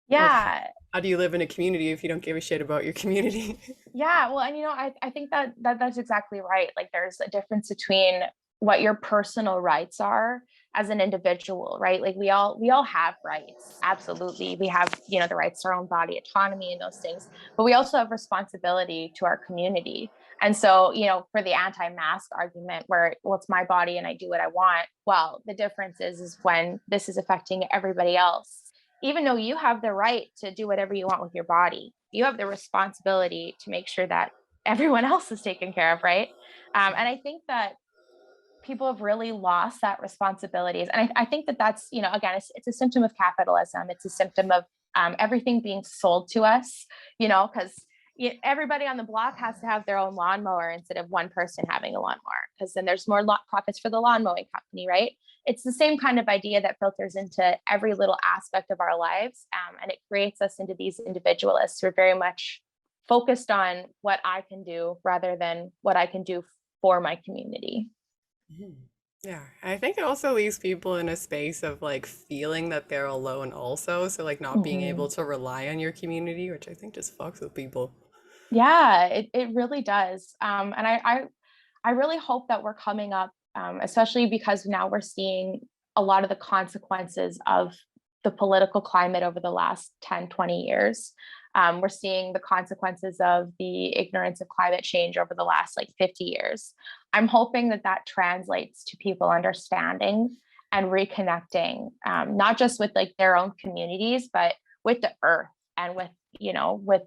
Yeah. How do you live in a community if you don't give a shit about your community? Yeah. Well, and I think that's exactly right. Like there's a difference between what your personal rights are as an individual, right? Like we all have rights. Absolutely. We have, the rights to our own body autonomy and those things, but we also have responsibility to our community. And so, for the anti-mask argument where, well, it's my body and I do what I want. Well, the difference is when this is affecting everybody else. Even though you have the right to do whatever you want with your body, you have the responsibility to make sure that everyone else is taken care of, right? And I think that people have really lost that responsibilities. And I think that that's, again, it's a symptom of capitalism. It's a symptom of everything being sold to us, because everybody on the block has to have their own lawnmower instead of one person having a lawnmower, because then there's more profits for the lawn mowing company, right? It's the same kind of idea that filters into every little aspect of our lives. And it creates us into these individualists who are very much focused on what I can do rather than what I can do for my community. Yeah, I think it also leaves people in a space of like feeling that they're alone also. So like not being able to rely on your community, which I think just fucks with people. Yeah, it really does. And I really hope that we're coming up, especially because now we're seeing a lot of the consequences of the political climate over the last 10, 20 years. We're seeing the consequences of the ignorance of climate change over the last 50 years. I'm hoping that translates to people understanding and reconnecting, not just with their own communities, but with the earth and with, with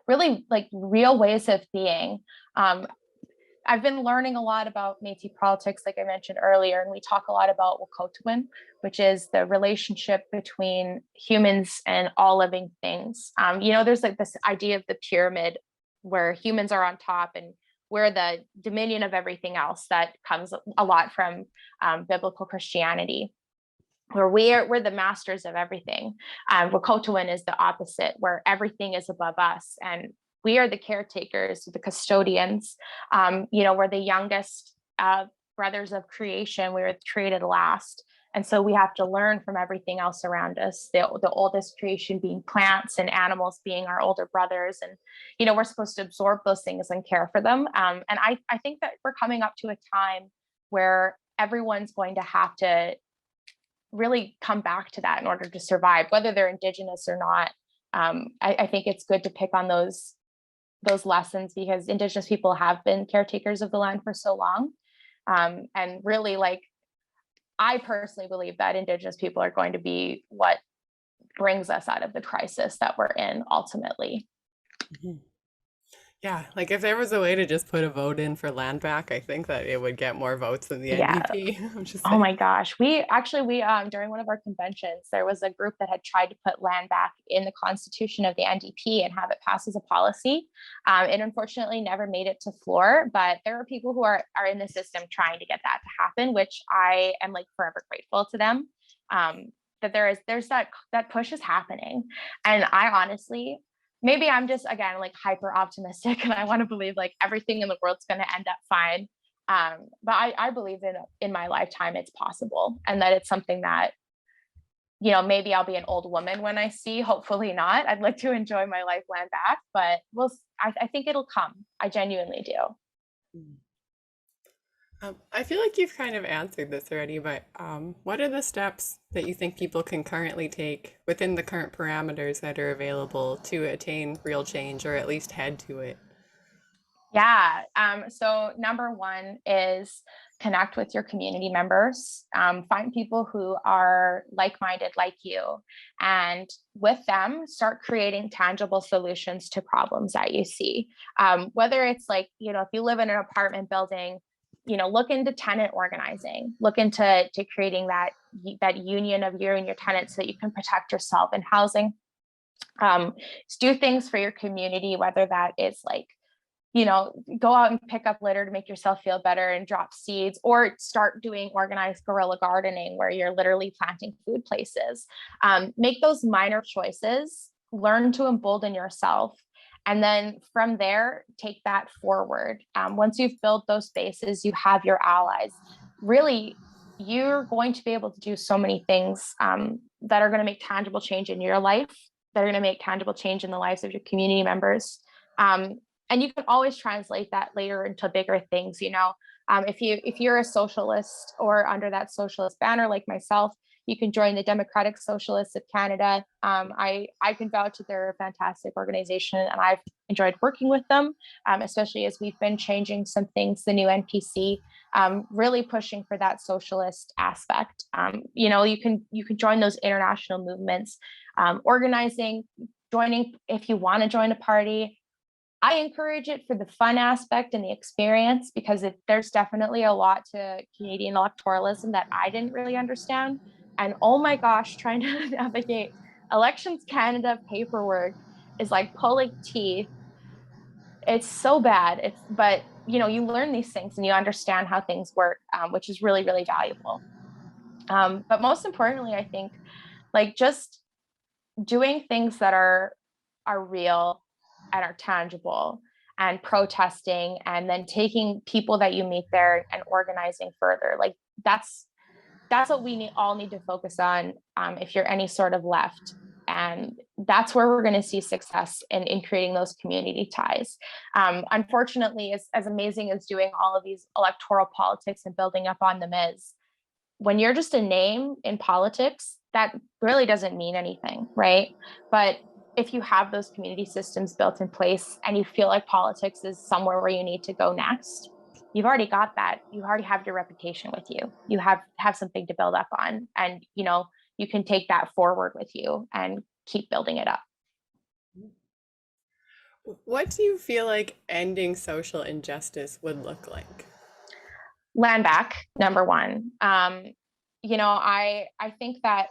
really real ways of being. I've been learning a lot about Métis politics, like I mentioned earlier, and we talk a lot about Wokotowin, which is the relationship between humans and all living things. There's this idea of the pyramid where humans are on top and we're the dominion of everything else. That comes a lot from biblical Christianity, where we're the masters of everything. Wokotowin is the opposite, where everything is above us and we are the caretakers, the custodians. We're the youngest brothers of creation. We were created last. And so we have to learn from everything else around us, the oldest creation being plants and animals being our older brothers. And, we're supposed to absorb those things and care for them. And I think that we're coming up to a time where everyone's going to have to really come back to that in order to survive, whether they're Indigenous or not. I think it's good to pick on those lessons because Indigenous people have been caretakers of the land for so long. And really, I personally believe that Indigenous people are going to be what brings us out of the crisis that we're in ultimately. Yeah, if there was a way to just put a vote in for land back, I think that it would get more votes than the NDP. I'm just saying. Oh my gosh. We during one of our conventions, there was a group that had tried to put land back in the constitution of the NDP and have it pass as a policy. It unfortunately never made it to floor, but there are people who are in the system trying to get that to happen, which I am forever grateful to them. That there's that push is happening. And I honestly, maybe I'm just, again, like hyper optimistic and I want to believe like everything in the world's going to end up fine. But I believe in my lifetime it's possible, and that it's something that, maybe I'll be an old woman when I see, hopefully not. I'd like to enjoy my life land back, but I think it'll come. I genuinely do. Mm. I feel like you've kind of answered this already, but what are the steps that you think people can currently take within the current parameters that are available to attain real change or at least head to it? Yeah. So number one is connect with your community members. Find people who are like-minded like you, and with them, start creating tangible solutions to problems that you see. Whether it's like, if you live in an apartment building, look into tenant organizing, look into creating that union of you and your tenants so that you can protect yourself in housing. Do things for your community, whether that is like, go out and pick up litter to make yourself feel better and drop seeds, or start doing organized guerrilla gardening where you're literally planting food places. Make those minor choices, learn to embolden yourself. And then from there, take that forward. Once you've built those bases, you have your allies. Really, you're going to be able to do so many things that are going to make tangible change in your life, that are going to make tangible change in the lives of your community members. And you can always translate that later into bigger things. If you're a socialist or under that socialist banner like myself, you can join the Democratic Socialists of Canada. I can vouch that they're a fantastic organization, and I've enjoyed working with them, especially as we've been changing some things. The new NPC, really pushing for that socialist aspect. You can join those international movements, organizing, joining if you want to join a party. I encourage it for the fun aspect and the experience, because there's definitely a lot to Canadian electoralism that I didn't really understand. And oh my gosh, trying to navigate Elections Canada paperwork is like pulling teeth. It's so bad. But you learn these things and you understand how things work, which is really, really valuable. But most importantly, I think like just doing things that are real and are tangible, and protesting, and then taking people that you meet there and organizing further. Like that's what we all need to focus on, if you're any sort of left. And that's where we're going to see success in creating those community ties. Unfortunately, as amazing as doing all of these electoral politics and building up on them is, when you're just a name in politics, that really doesn't mean anything, right? But if you have those community systems built in place and you feel like politics is somewhere where you need to go next, you've already got that. You already have your reputation with you. You have something to build up on, and you can take that forward with you and keep building it up. What do you feel like ending social injustice would look like? Land back, number one. I think that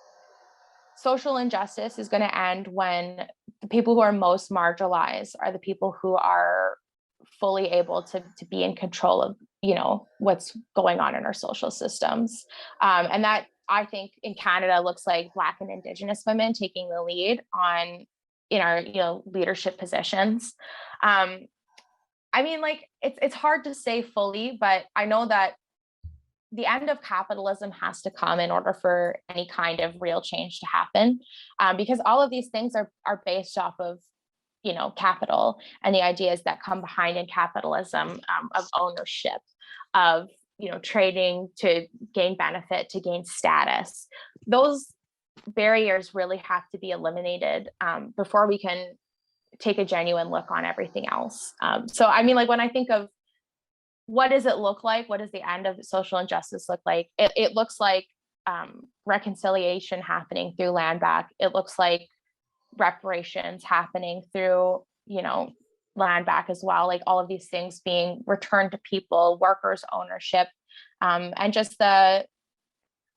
social injustice is going to end when the people who are most marginalized are the people who are fully able to be in control of what's going on in our social systems. And that, I think, in Canada looks like Black and Indigenous women taking the lead in our leadership positions. Like it's hard to say fully, but I know that the end of capitalism has to come in order for any kind of real change to happen, because all of these things are based off of capital and the ideas that come behind in capitalism, of ownership, of trading to gain benefit, to gain status. Those barriers really have to be eliminated, before we can take a genuine look on everything else. So when I think of what does it look like, what does the end of social injustice look like, it looks like reconciliation happening through land back. It looks like reparations happening through land back as well, like all of these things being returned to people, workers ownership, and just that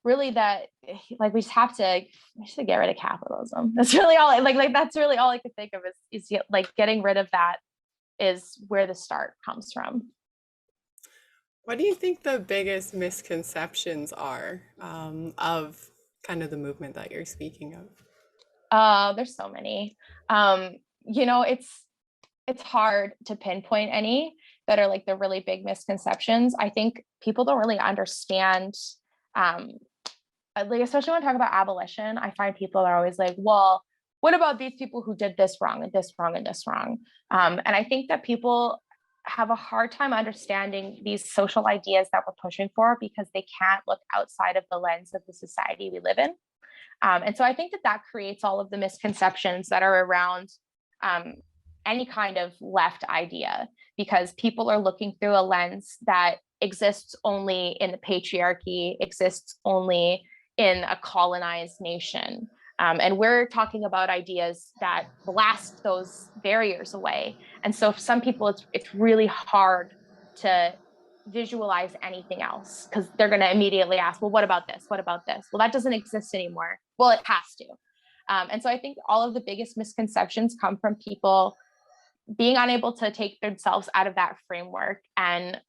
like we just have to get rid of capitalism. That's really all that's really all I could think of is like getting rid of that is where the start comes from. What do you think the biggest misconceptions are, of kind of the movement that you're speaking of? There's so many. it's hard to pinpoint any that are like the really big misconceptions. I think people don't really understand, like, especially when I talk about abolition, I find people are always like, well, what about these people who did this wrong and this wrong and this wrong? And I think that people have a hard time understanding these social ideas that we're pushing for because they can't look outside of the lens of the society we live in. And so I think that creates all of the misconceptions that are around any kind of left idea, because people are looking through a lens that exists only in the patriarchy, exists only in a colonized nation. And we're talking about ideas that blast those barriers away. And so for some people, it's really hard to visualize anything else because they're going to immediately ask, well, what about this? What about this? Well, that doesn't exist anymore. Well, it has to. And so I think all of the biggest misconceptions come from people being unable to take themselves out of that framework. And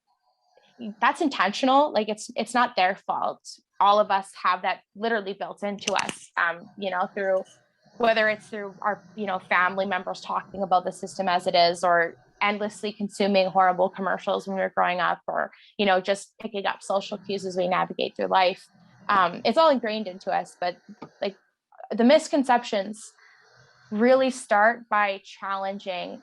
that's intentional. Like it's not their fault. All of us have that literally built into us, through whether it's through our, family members talking about the system as it is, or endlessly consuming horrible commercials when we were growing up, or, just picking up social cues as we navigate through life. It's all ingrained into us, but like the misconceptions really start by challenging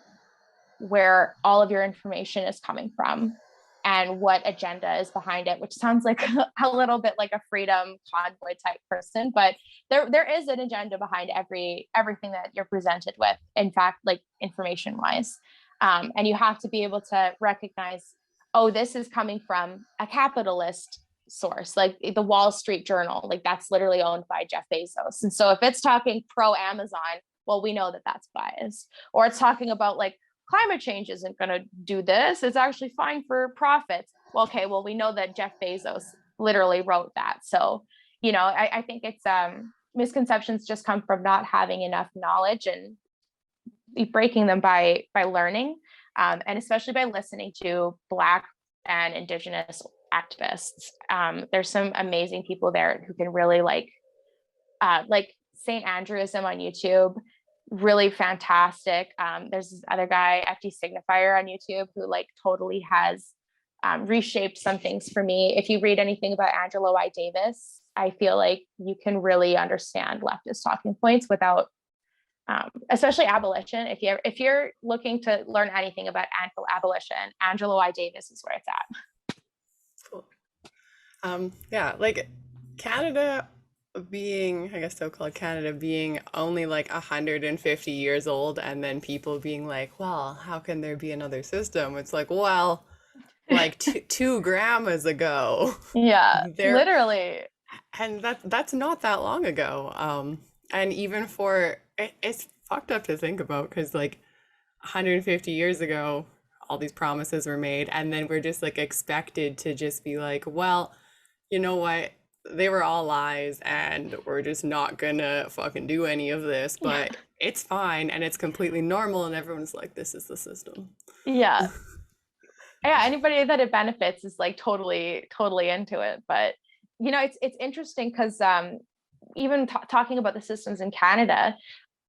where all of your information is coming from and what agenda is behind it, which sounds like a little bit like a freedom convoy type person, but there is an agenda behind everything that you're presented with, in fact, like information wise. And you have to be able to recognize, oh, this is coming from a capitalist source, like the Wall Street Journal, like that's literally owned by Jeff Bezos. And so if it's talking pro Amazon, well, we know that that's biased. Or it's talking about like climate change isn't going to do this. It's actually fine for profits. Well, okay, well, we know that Jeff Bezos literally wrote that. So, I think it's misconceptions just come from not having enough knowledge and breaking them by learning, and especially by listening to Black and Indigenous activists. There's some amazing people there who can really like St. Andrewism on YouTube, really fantastic. There's this other guy, FD Signifier on YouTube, who like totally has reshaped some things for me. If you read anything about Angela Y. Davis, I feel like you can really understand leftist talking points without, especially abolition. If you're looking to learn anything about abolition, Angela Y. Davis is where it's at. Cool. Yeah, like Canada being, I guess so-called Canada being only like 150 years old, and then people being like, well, how can there be another system? It's like, well, like two grandmas ago. Yeah, literally. And that's not that long ago. And even it's fucked up to think about, because like 150 years ago, all these promises were made, and then we're just like expected to just be like, well, you know what? They were all lies, and we're just not gonna fucking do any of this, but it's fine and it's completely normal, and everyone's like, this is the system. Yeah. Yeah, anybody that it benefits is like totally into it. But it's interesting because even talking about the systems in Canada,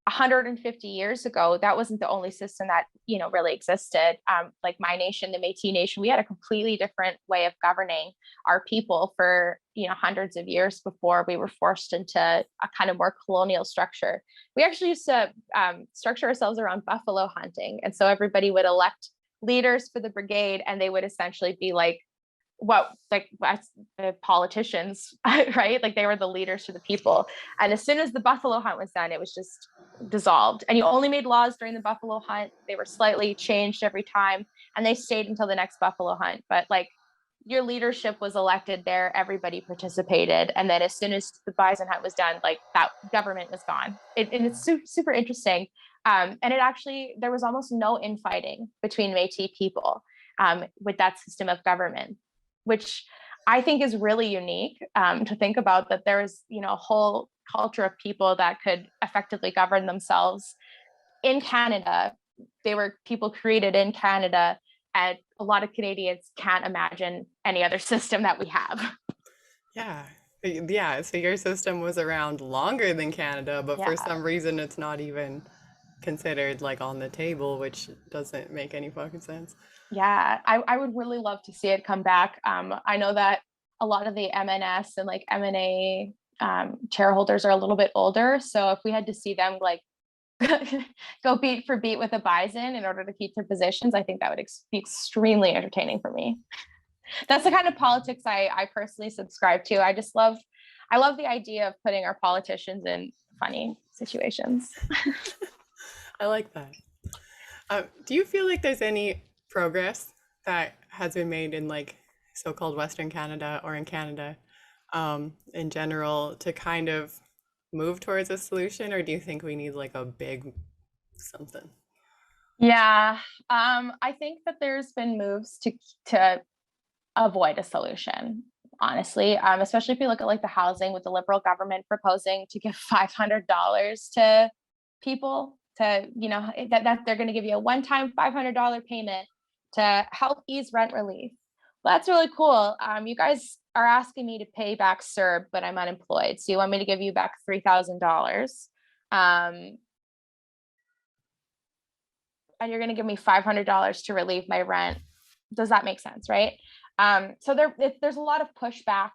150 years ago, that wasn't the only system that really existed. Like my nation, the Métis Nation, we had a completely different way of governing our people for hundreds of years before we were forced into a kind of more colonial structure. We actually used to structure ourselves around buffalo hunting, and so everybody would elect leaders for the brigade, and they would essentially be like the politicians, right? Like they were the leaders for the people. And as soon as the buffalo hunt was done, it was just dissolved. And you only made laws during the buffalo hunt. They were slightly changed every time, and they stayed until the next buffalo hunt. But like your leadership was elected there, everybody participated. And then as soon as the bison hunt was done, like that government was gone. And it's super interesting. And there was almost no infighting between Métis people with that system of government, which I think is really unique, to think about, that there's, a whole culture of people that could effectively govern themselves in Canada. They were people created in Canada, and a lot of Canadians can't imagine any other system that we have. Yeah. So your system was around longer than Canada, but for some reason it's not even considered like on the table, which doesn't make any fucking sense. Yeah, I would really love to see it come back. I know that a lot of the MNS and like M&A shareholders are a little bit older. So if we had to see them like go beat for beat with a bison in order to keep their positions, I think that would be extremely entertaining for me. That's the kind of politics I personally subscribe to. I love the idea of putting our politicians in funny situations. I like that. Do you feel like there's any progress that has been made in like so-called Western Canada or in Canada in general to kind of move towards a solution, or do you think we need like a big something? Yeah, I think that there's been moves to avoid a solution, honestly, especially if you look at like the housing with the Liberal government proposing to give $500 to people to, you know, that they're going to give you a one-time $500 payment to help ease rent relief. Well, that's really cool. You guys are asking me to pay back CERB, but I'm unemployed. So you want me to give you back $3,000. And you're going to give me $500 to relieve my rent. Does that make sense, right? So there's a lot of pushback.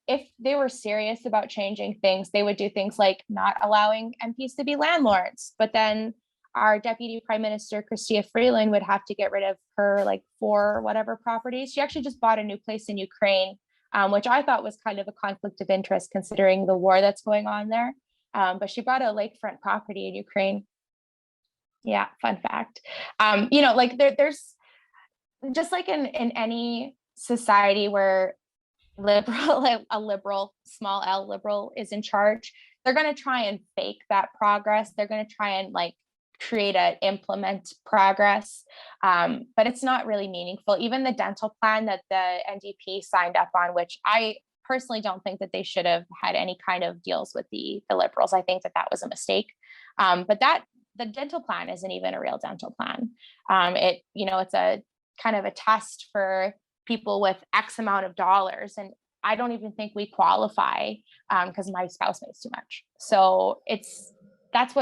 If they were serious about changing things, they would do things like not allowing MPs to be landlords. But then our Deputy Prime Minister, Chrystia Freeland, would have to get rid of her like 4 whatever properties. She actually just bought a new place in Ukraine, which I thought was kind of a conflict of interest considering the war that's going on there. But she bought a lakefront property in Ukraine. Yeah, fun fact. You know, like there's just like in any society where a liberal, small L liberal is in charge, they're going to try and fake that progress. They're going to try and like implement progress, but it's not really meaningful. Even the dental plan that the NDP signed up on, which I personally don't think that they should have had any kind of deals with the liberals. I think that was a mistake. But the dental plan isn't even a real dental plan. It's a kind of a test for people with X amount of dollars. And I don't even think we qualify because my spouse makes too much. So that's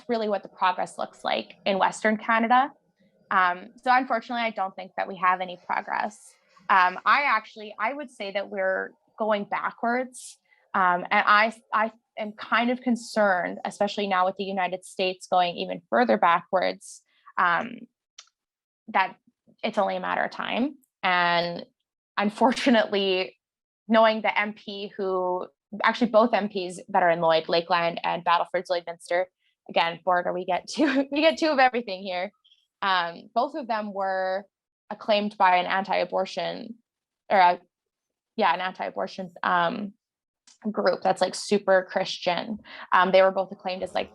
really what the progress looks like in Western Canada. So unfortunately, I don't think that we have any progress. I would say that we're going backwards. And I am kind of concerned, especially now with the United States going even further backwards, that it's only a matter of time. And unfortunately, knowing the MP actually both MPs that are in Lakeland and Battleford's Lloydminster, again, border, we get 2 of everything here. Both of them were acclaimed by an anti-abortion group that's like super Christian. They were both acclaimed as like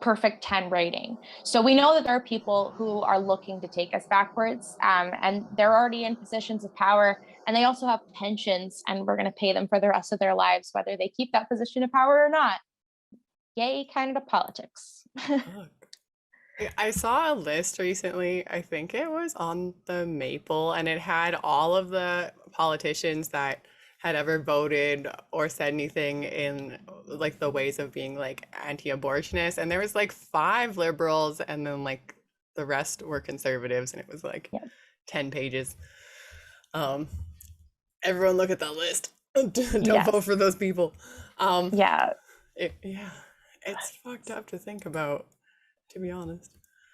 perfect 10 rating. So we know that there are people who are looking to take us backwards, and they're already in positions of power, and they also have pensions, and we're going to pay them for the rest of their lives, whether they keep that position of power or not. Yay, Canada politics. I saw a list recently, I think it was on the Maple, and it had all of the politicians that had ever voted or said anything in like the ways of being like anti-abortionist, and there was like 5 liberals and then like the rest were conservatives, and it was like 10 pages. Everyone look at that list. Don't vote for those people. It's fucked up to think about, to be honest.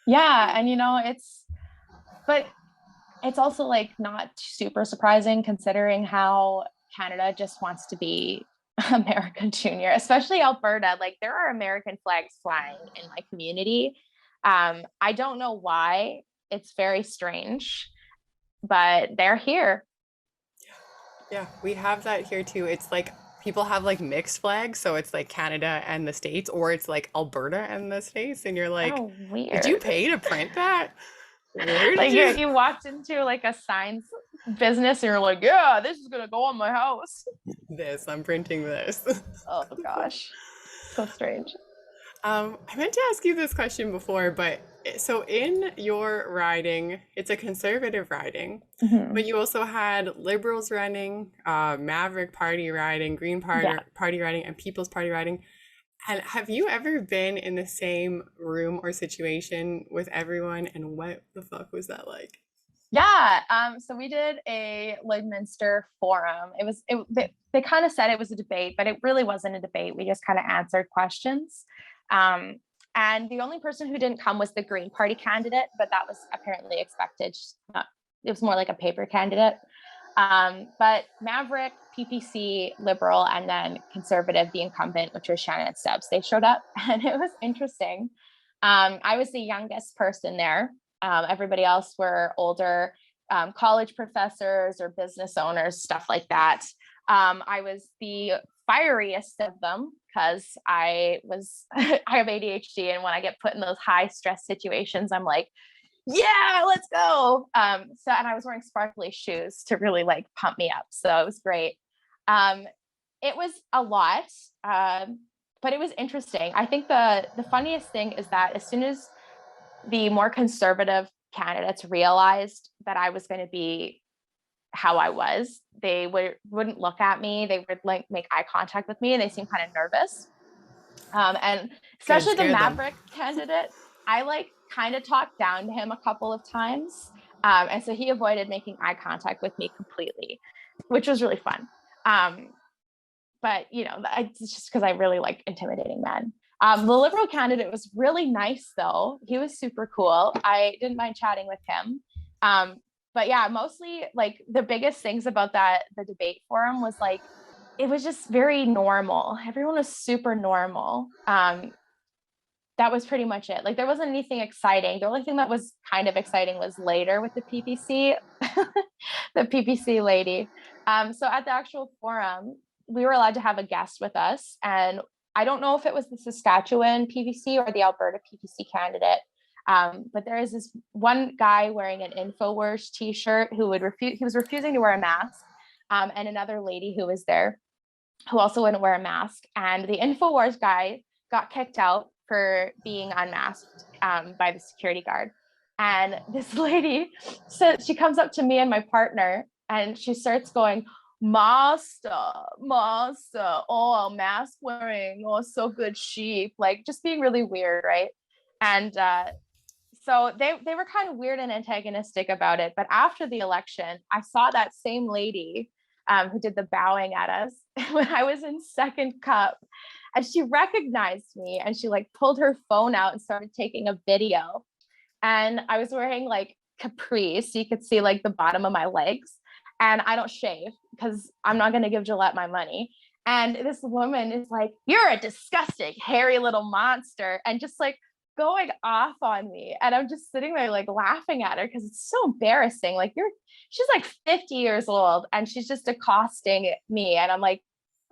Yeah, and but it's also like not super surprising considering how Canada just wants to be American Junior, especially Alberta. Like there are American flags flying in my community. I don't know why. It's very strange, but they're here. Yeah, we have that here too. It's like people have like mixed flags, so it's like Canada and the States, or it's like Alberta and the States, and you're like, oh, weird. Did you pay to print that? Like you walked into like a signs business and you're like, yeah, this is gonna go on my house. I'm printing this. Oh gosh, so strange. I meant to ask you this question before, but so in your riding, it's a conservative riding, but you also had Liberals running, Maverick Party riding, Green Party riding, and People's Party riding. And have you ever been in the same room or situation with everyone? And what the fuck was that like? Yeah. So we did a Lloydminster forum. They kind of said it was a debate, but it really wasn't a debate. We just kind of answered questions. Um, and the only person who didn't come was the Green Party candidate, but that was apparently expected. It was more like a paper candidate. But Maverick, PPC, Liberal, and then Conservative, the incumbent, which was Shannon Stubbs, they showed up, and it was interesting. I was the youngest person there. Everybody else were older college professors or business owners, stuff like that. I was the fieriest of them because I have ADHD, and when I get put in those high stress situations, I'm like, yeah, let's go. And I was wearing sparkly shoes to really like pump me up. So it was great. It was a lot, but it was interesting. I think the funniest thing is that as soon as the more conservative candidates realized that I was going to be how I was, they wouldn't look at me. They would like make eye contact with me, and they seemed kind of nervous. And Good, especially the scared them. Maverick candidate, I like kind of talked down to him a couple of times. And so he avoided making eye contact with me completely, which was really fun. But it's just because I really like intimidating men. The Liberal candidate was really nice, though. He was super cool. I didn't mind chatting with him. But yeah, mostly like the biggest things about the debate forum was like, it was just very normal. Everyone was super normal. That was pretty much it. Like there wasn't anything exciting. The only thing that was kind of exciting was later with the PPC, the PPC lady. So at the actual forum, we were allowed to have a guest with us, and I don't know if it was the Saskatchewan PPC or the Alberta PPC candidate. But there is this one guy wearing an InfoWars t-shirt who he was refusing to wear a mask, and another lady who was there who also wouldn't wear a mask. And the InfoWars guy got kicked out for being unmasked by the security guard. And this lady said, she comes up to me and my partner, and she starts going, Master, oh, mask wearing, oh, so good sheep, like just being really weird, right? And so they were kind of weird and antagonistic about it. But after the election, I saw that same lady who did the bowing at us when I was in second cup, and she recognized me, and she like pulled her phone out and started taking a video. And I was wearing like capris, so you could see like the bottom of my legs. And I don't shave because I'm not going to give Gillette my money. And this woman is like, you're a disgusting, hairy little monster. And just like going off on me. And I'm just sitting there like laughing at her because it's so embarrassing. Like she's like 50 years old and she's just accosting me. And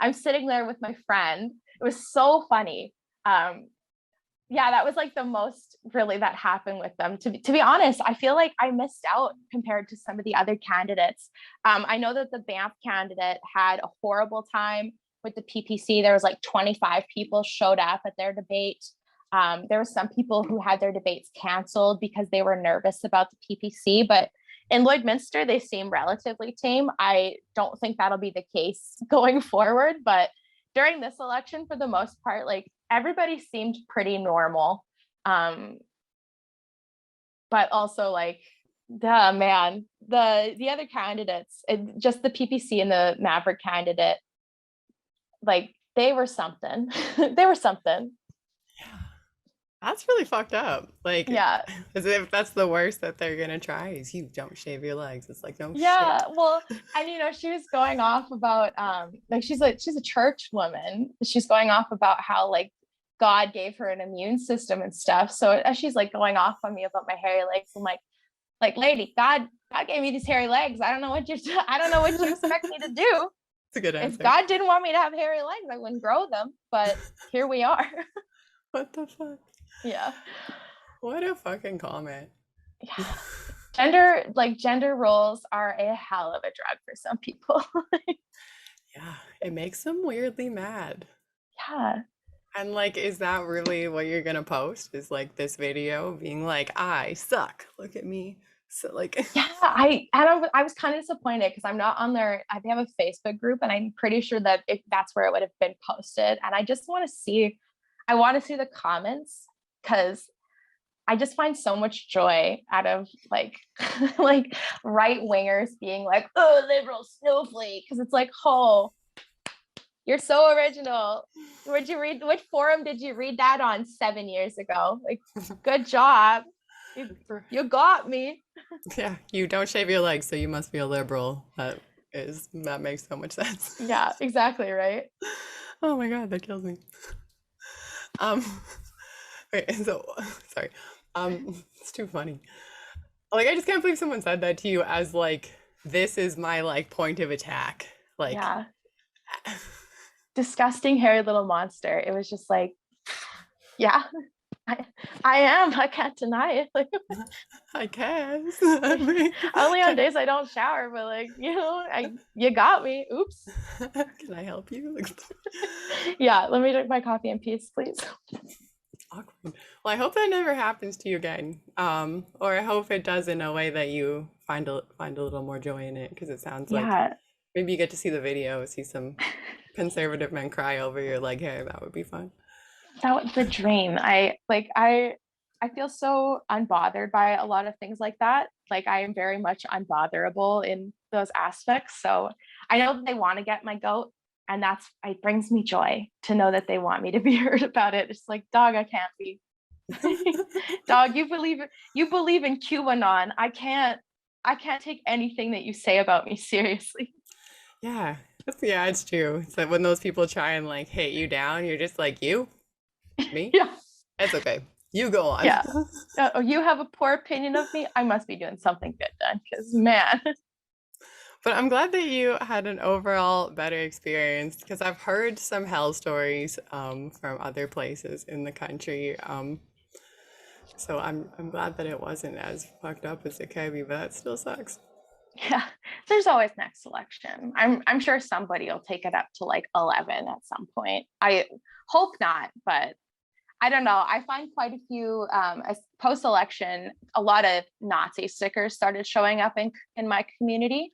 I'm sitting there with my friend. It was so funny. Yeah, that was like the most really that happened with them. To be honest, I feel like I missed out compared to some of the other candidates. I know that the Banff candidate had a horrible time with the PPC. There was like 25 people showed up at their debate. There were some people who had their debates canceled because they were nervous about the PPC, but in Lloydminster, they seem relatively tame. I don't think that'll be the case going forward, but during this election, for the most part, like everybody seemed pretty normal. But also like, man, the other candidates, just the PPC and the Maverick candidate, like they were something. They were something. Yeah. That's really fucked up. Like, Yeah. as if that's the worst that they're gonna try is you don't shave your legs. It's like, no Yeah. shit. Well, and she was going off about like she's a church woman. She's going off about how like God gave her an immune system and stuff. So as she's like going off on me about my hairy legs, I'm like lady, God gave me these hairy legs. I don't know what you expect me to do. It's a good answer. If God didn't want me to have hairy legs, I wouldn't grow them. But here we are. What the fuck? Yeah. What a fucking comment. Yeah. Gender roles are a hell of a drug for some people. Yeah, it makes them weirdly mad. Yeah. And like, is that really what you're gonna post? Is like this video being like, I suck. Look at me. So like, Yeah, I was kind of disappointed because I'm not on their. They have a Facebook group, and I'm pretty sure that that's where it would have been posted. And I just want to see I want to see the comments because I just find so much joy out of like like right wingers being like, oh, liberal snowflake, because it's like, oh, you're so original. Would you read, which forum did you read that on 7 years ago? Like, good job. You got me. Yeah, you don't shave your legs, so you must be a liberal. That makes so much sense. Yeah, exactly, right? Oh my God, that kills me. Um, wait, so sorry. It's too funny. Like, I just can't believe someone said that to you as like, this is my like point of attack. Like, Yeah. Disgusting hairy little monster. It was just like, yeah, I am. I can't deny it. Like, I guess. only on days I don't shower, but like, you got me. Oops. Can I help you? Yeah, let me drink my coffee in peace, please. Awkward. Well, I hope that never happens to you again. Or I hope it does in a way that you find a little more joy in it, because it sounds like Yeah, maybe you get to see the video, see some conservative men cry over your leg hair. That would be fun. that was the dream. I feel so unbothered by a lot of things like that. Like I am very much unbotherable in those aspects. So I know that they want to get my goat, and it brings me joy to know that they want me to be heard about it. It's like, dog, I can't be. Dog, you believe in QAnon. I can't take anything that you say about me seriously. Yeah, yeah, it's true. It's like when those people try and like hate you down, you're just like, you, me, Yeah. it's okay. You go on. Yeah. You have a poor opinion of me. I must be doing something good then, because man. But I'm glad that you had an overall better experience, because I've heard some hell stories from other places in the country. So I'm glad that it wasn't as fucked up as it could be, but that still sucks. Yeah, there's always next election. I'm sure somebody will take it up to like 11 at some point. I hope not, but I don't know. I find quite a few post-election, a lot of Nazi stickers started showing up in my community.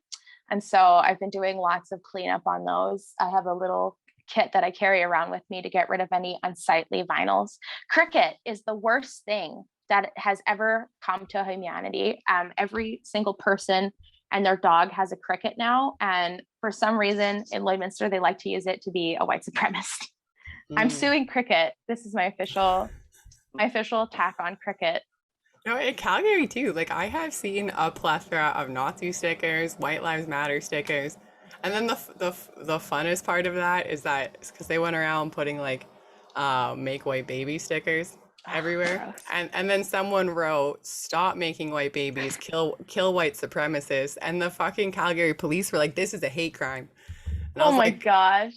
And so I've been doing lots of cleanup on those. I have a little kit that I carry around with me to get rid of any unsightly vinyls. Cricket is the worst thing that has ever come to humanity. Every single person and their dog has a cricket now. And for some reason in Lloydminster, they like to use it to be a white supremacist. I'm suing cricket. This is my official attack on cricket. No, in Calgary too. Like I have seen a plethora of Nazi stickers, White Lives Matter stickers, and then the funnest part of that is that because they went around putting like make white baby stickers everywhere, Gross. and then someone wrote, "Stop making white babies, kill white supremacists," and the fucking Calgary police were like, "This is a hate crime," and I Oh was my like, gosh.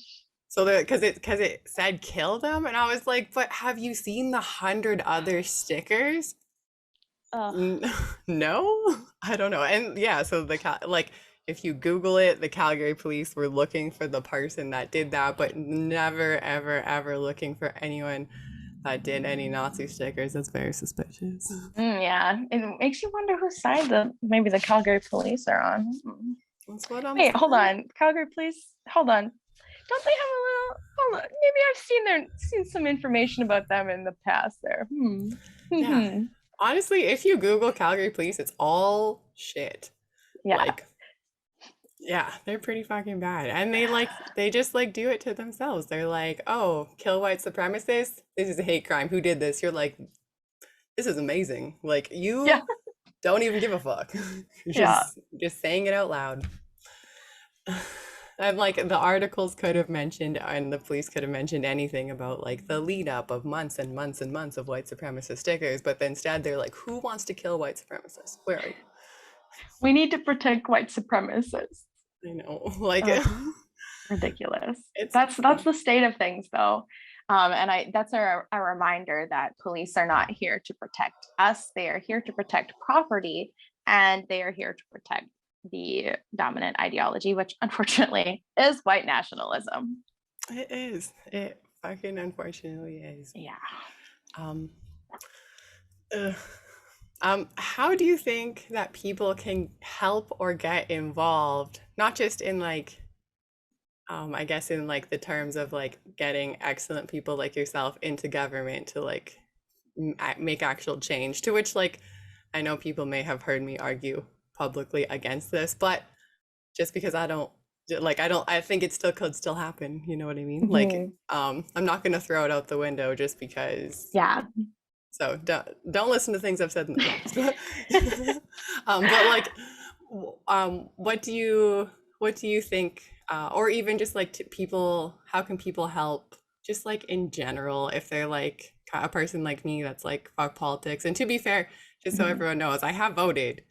so because it said kill them, and I was like, but have you seen the 100 other stickers? Ugh. No, I don't know. And yeah, so like if you Google it, the Calgary police were looking for the person that did that, but never, ever, ever looking for anyone that did any Nazi stickers. That's very suspicious. Yeah, it makes you wonder whose side maybe the Calgary police are on. That's what I'm Wait, hold saying. on. Calgary police, hold on. Don't they have a little? Hold on. Maybe I've seen some information about them in the past there. Yeah. Honestly, if you Google Calgary police, it's all shit. Yeah. Like, yeah, they're pretty fucking bad. And they just like do it to themselves. They're like, oh, kill white supremacists. This is a hate crime. Who did this? You're like, this is amazing. Like you Yeah. don't even give a fuck. You're Yeah. just saying it out loud. And like the articles could have mentioned and the police could have mentioned anything about like the lead up of months and months and months of white supremacist stickers, but instead they're like, who wants to kill white supremacists? Where are you? We need to protect white supremacists. I know. Like Ridiculous. it's That's the state of things though. And that's a reminder that police are not here to protect us. They are here to protect property, and they are here to protect the dominant ideology, which unfortunately is white nationalism. it is. It fucking unfortunately is. Yeah. Um ugh. How do you think that people can help or get involved, not just in like I guess in like the terms of like getting excellent people like yourself into government to like make actual change, to which like I know people may have heard me argue publicly against this, but just because I don't like I think it still could still happen, you know what I mean? Like Mhm. I'm not going to throw it out the window just because. Yeah. So don't listen to things I've said in the past. But like, what do you think, or even just like people, how can people help? Just like in general, if they're like a person like me that's like fuck politics. And to be fair, just so Mhm. everyone knows, I have voted.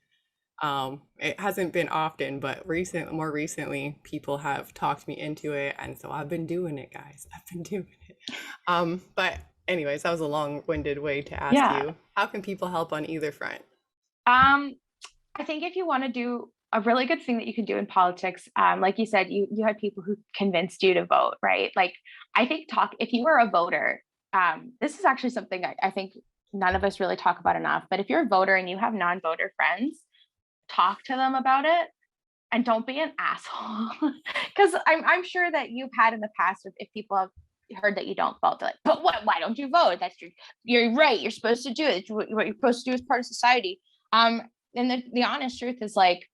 It hasn't been often, but more recently, people have talked me into it, and so I've been doing it, guys. I've been doing it. But anyways, that was a long-winded way to ask Yeah. you, how can people help on either front? Um, I think if you want to do a really good thing that you can do in politics, like you said, you had people who convinced you to vote, right? Like I think if you are a voter, this is actually something I think none of us really talk about enough. But if you're a voter and you have non-voter friends, talk to them about it and don't be an asshole. Because I'm sure that you've had in the past if people have heard that you don't vote, they're like, but what? Why don't you vote? That's you're right. You're supposed to do it. It's what you're supposed to do as part of society. Um, and the honest truth is like,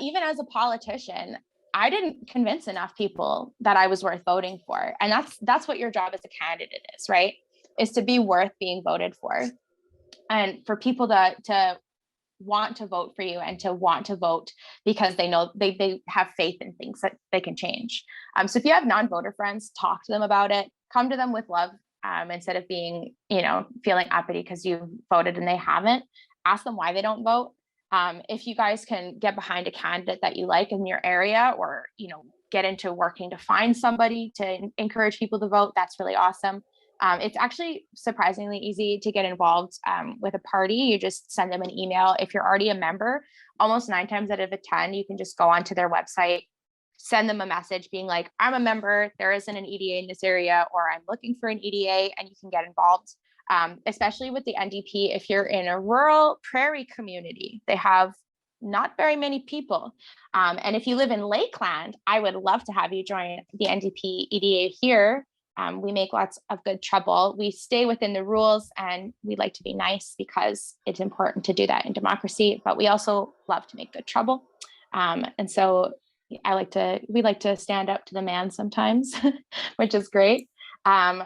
even as a politician, I didn't convince enough people that I was worth voting for, and that's what your job as a candidate is, right? Is to be worth being voted for, and for people to want to vote for you and to want to vote because they know they have faith in things that they can change. So if you have non-voter friends, talk to them about it. Come to them with love, instead of being, feeling uppity because you voted and they haven't. Ask them why they don't vote. If you guys can get behind a candidate that you like in your area, or get into working to find somebody to encourage people to vote, that's really awesome. It's actually surprisingly easy to get involved with a party. You just send them an email. If you're already a member, almost 9 times out of 10, you can just go onto their website, send them a message being like, I'm a member, there isn't an EDA in this area, or I'm looking for an EDA, and you can get involved. Especially with the NDP, if you're in a rural prairie community, they have not very many people. And if you live in Lakeland, I would love to have you join the NDP EDA here. We make lots of good trouble. We stay within the rules, and we like to be nice because it's important to do that in democracy, but we also love to make good trouble. And so we like to stand up to the man sometimes, which is great. Um,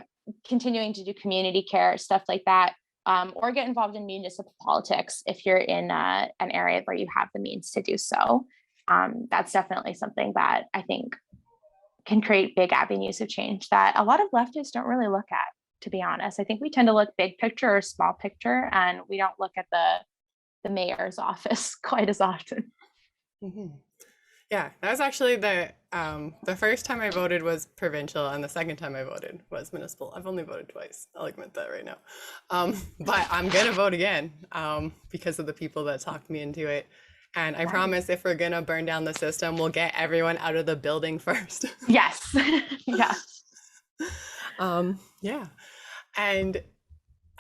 Continuing to do community care, stuff like that, or get involved in municipal politics if you're in an area where you have the means to do so. That's definitely something that I think can create big avenues of change that a lot of leftists don't really look at, to be honest. I think we tend to look big picture or small picture, and we don't look at the mayor's office quite as often. Hmm. Yeah, that was actually the first time I voted was provincial, and the second time I voted was municipal. I've only voted twice. I'll admit that right now, but I'm gonna vote again because of the people that talked me into it. And I Nice. promise, if we're gonna burn down the system, we'll get everyone out of the building first. Yes. Yeah. Yeah, and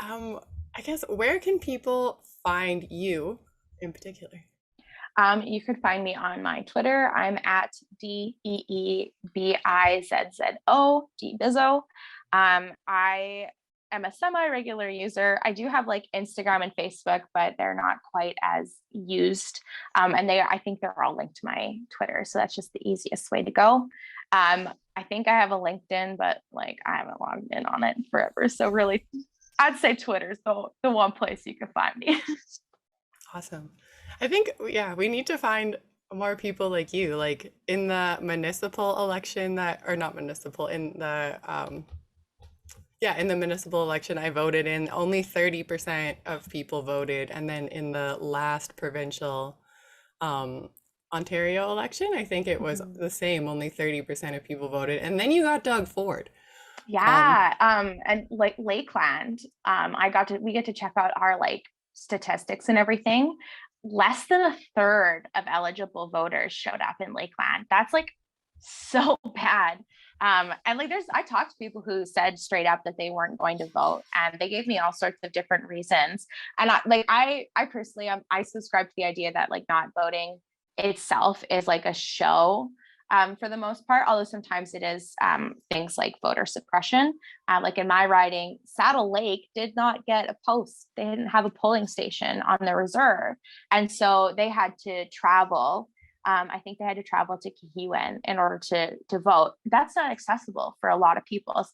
um, I guess where can people find you in particular? You could find me on my Twitter. I'm at DEEBIZZO, DBizzo. I am a semi-regular user. I do have like Instagram and Facebook, but they're not quite as used. And I think they're all linked to my Twitter. So that's just the easiest way to go. I think I have a LinkedIn, but like I haven't logged in on it forever. So really, I'd say Twitter's the one place you can find me. Awesome. I think, yeah, we need to find more people like you, like in the municipal election or not municipal, in the municipal election I voted in, only 30% of people voted. And then in the last provincial um, Ontario election, I think it was Mhm. the same, only 30% of people voted. And then you got Doug Ford. Um, Yeah. And like Lakeland, we get to check out our like statistics and everything. Less than a third of eligible voters showed up in Lakeland. That's like so bad. And like I talked to people who said straight up that they weren't going to vote, and they gave me all sorts of different reasons. And I personally, I subscribe to the idea that like not voting itself is like a show. for the most part, although sometimes it is things like voter suppression. Like in my riding, Saddle Lake did not get a post. They didn't have a polling station on the reserve. And so they had to travel. I think they had to travel to Kihiwen in order to vote. That's not accessible for a lot of people.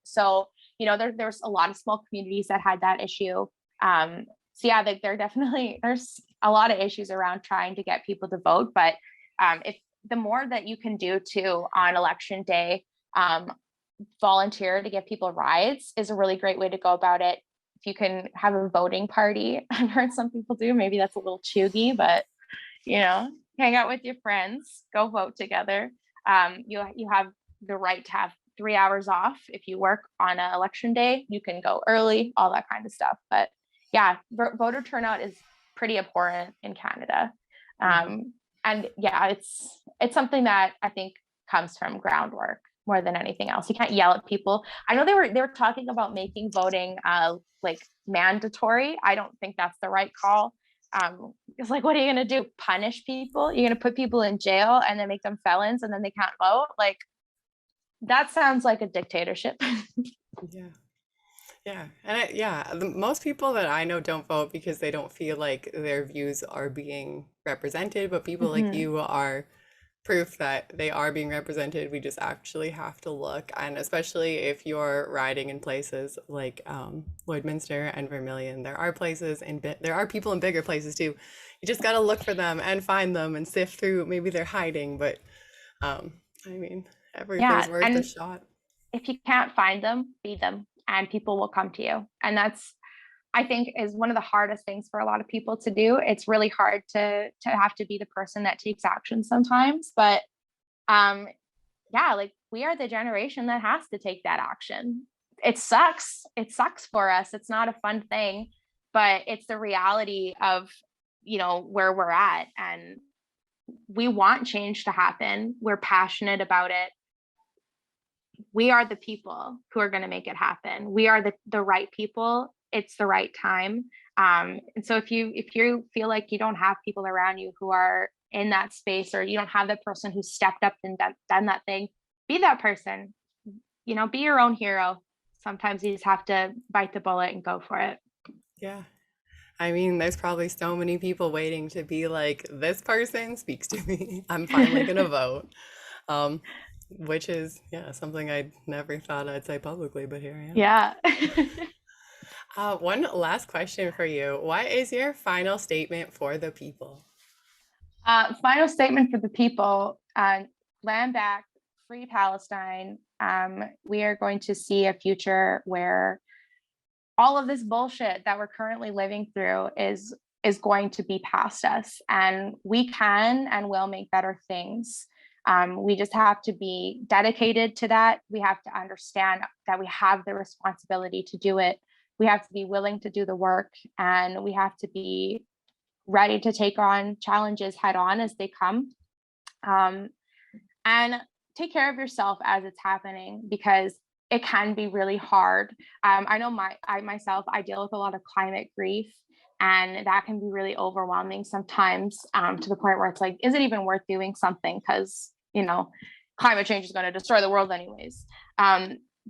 So, there's a lot of small communities that had that issue. So yeah, there's a lot of issues around trying to get people to vote. But if the more that you can do too on election day, volunteer to give people rides is a really great way to go about it. If you can have a voting party, I've heard some people do, maybe that's a little chuggy, but hang out with your friends, go vote together. You have the right to have 3 hours off. If you work on an election day, you can go early, all that kind of stuff. But yeah, voter turnout is pretty important in Canada. And yeah, it's something that I think comes from groundwork more than anything else. You can't yell at people. I know they were talking about making voting like mandatory. I don't think that's the right call. It's like, what are you going to do? Punish people? You're going to put people in jail and then make them felons and then they can't vote? Like, that sounds like a dictatorship. Yeah. And most people that I know don't vote because they don't feel like their views are being represented, but people like you are proof that they are being represented. We just actually have to look. And especially if you're riding in places like Lloydminster and Vermilion, there are people in bigger places too. You just got to look for them and find them and sift through. Maybe they're hiding, but everything's worth a shot. If you can't find them, feed them, and people will come to you. And that's, I think, is one of the hardest things for a lot of people to do. It's really hard to have to be the person that takes action sometimes. But like, we are the generation that has to take that action. It sucks. It sucks for us. It's not a fun thing, but it's the reality of, where we're at. And we want change to happen. We're passionate about it. We are the people who are going to make it happen. We are the right people. It's the right time. And so if you feel like you don't have people around you who are in that space, or you don't have the person who stepped up and done that thing, be that person. Be your own hero. Sometimes you just have to bite the bullet and go for it. Yeah. There's probably so many people waiting to be like, this person speaks to me. I'm finally going to vote. Which is, something I never thought I'd say publicly, but here I am. Yeah. One last question for you. What is your final statement for the people? Final statement for the people, land back, free Palestine. We are going to see a future where all of this bullshit that we're currently living through is going to be past us, and we can and will make better things. We just have to be dedicated to that. We have to understand that we have the responsibility to do it. We have to be willing to do the work, and we have to be ready to take on challenges head on as they come. And take care of yourself as it's happening, because it can be really hard. I know I deal with a lot of climate grief, and that can be really overwhelming sometimes, to the point where it's like, is it even worth doing something? Because, climate change is going to destroy the world anyways.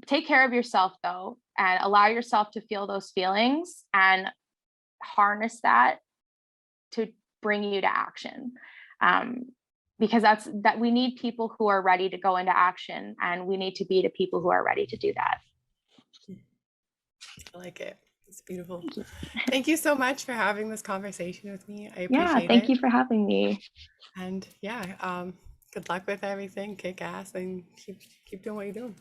Take care of yourself though, and allow yourself to feel those feelings and harness that to bring you to action. Because that we need people who are ready to go into action, and we need to be the people who are ready to do that. I like it. It's beautiful. Thank you so much for having this conversation with me. I appreciate it. Thank you for having me. And good luck with everything. Kick ass and keep doing what you're doing.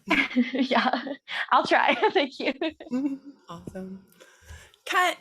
Yeah, I'll try. Thank you. Awesome. Cut.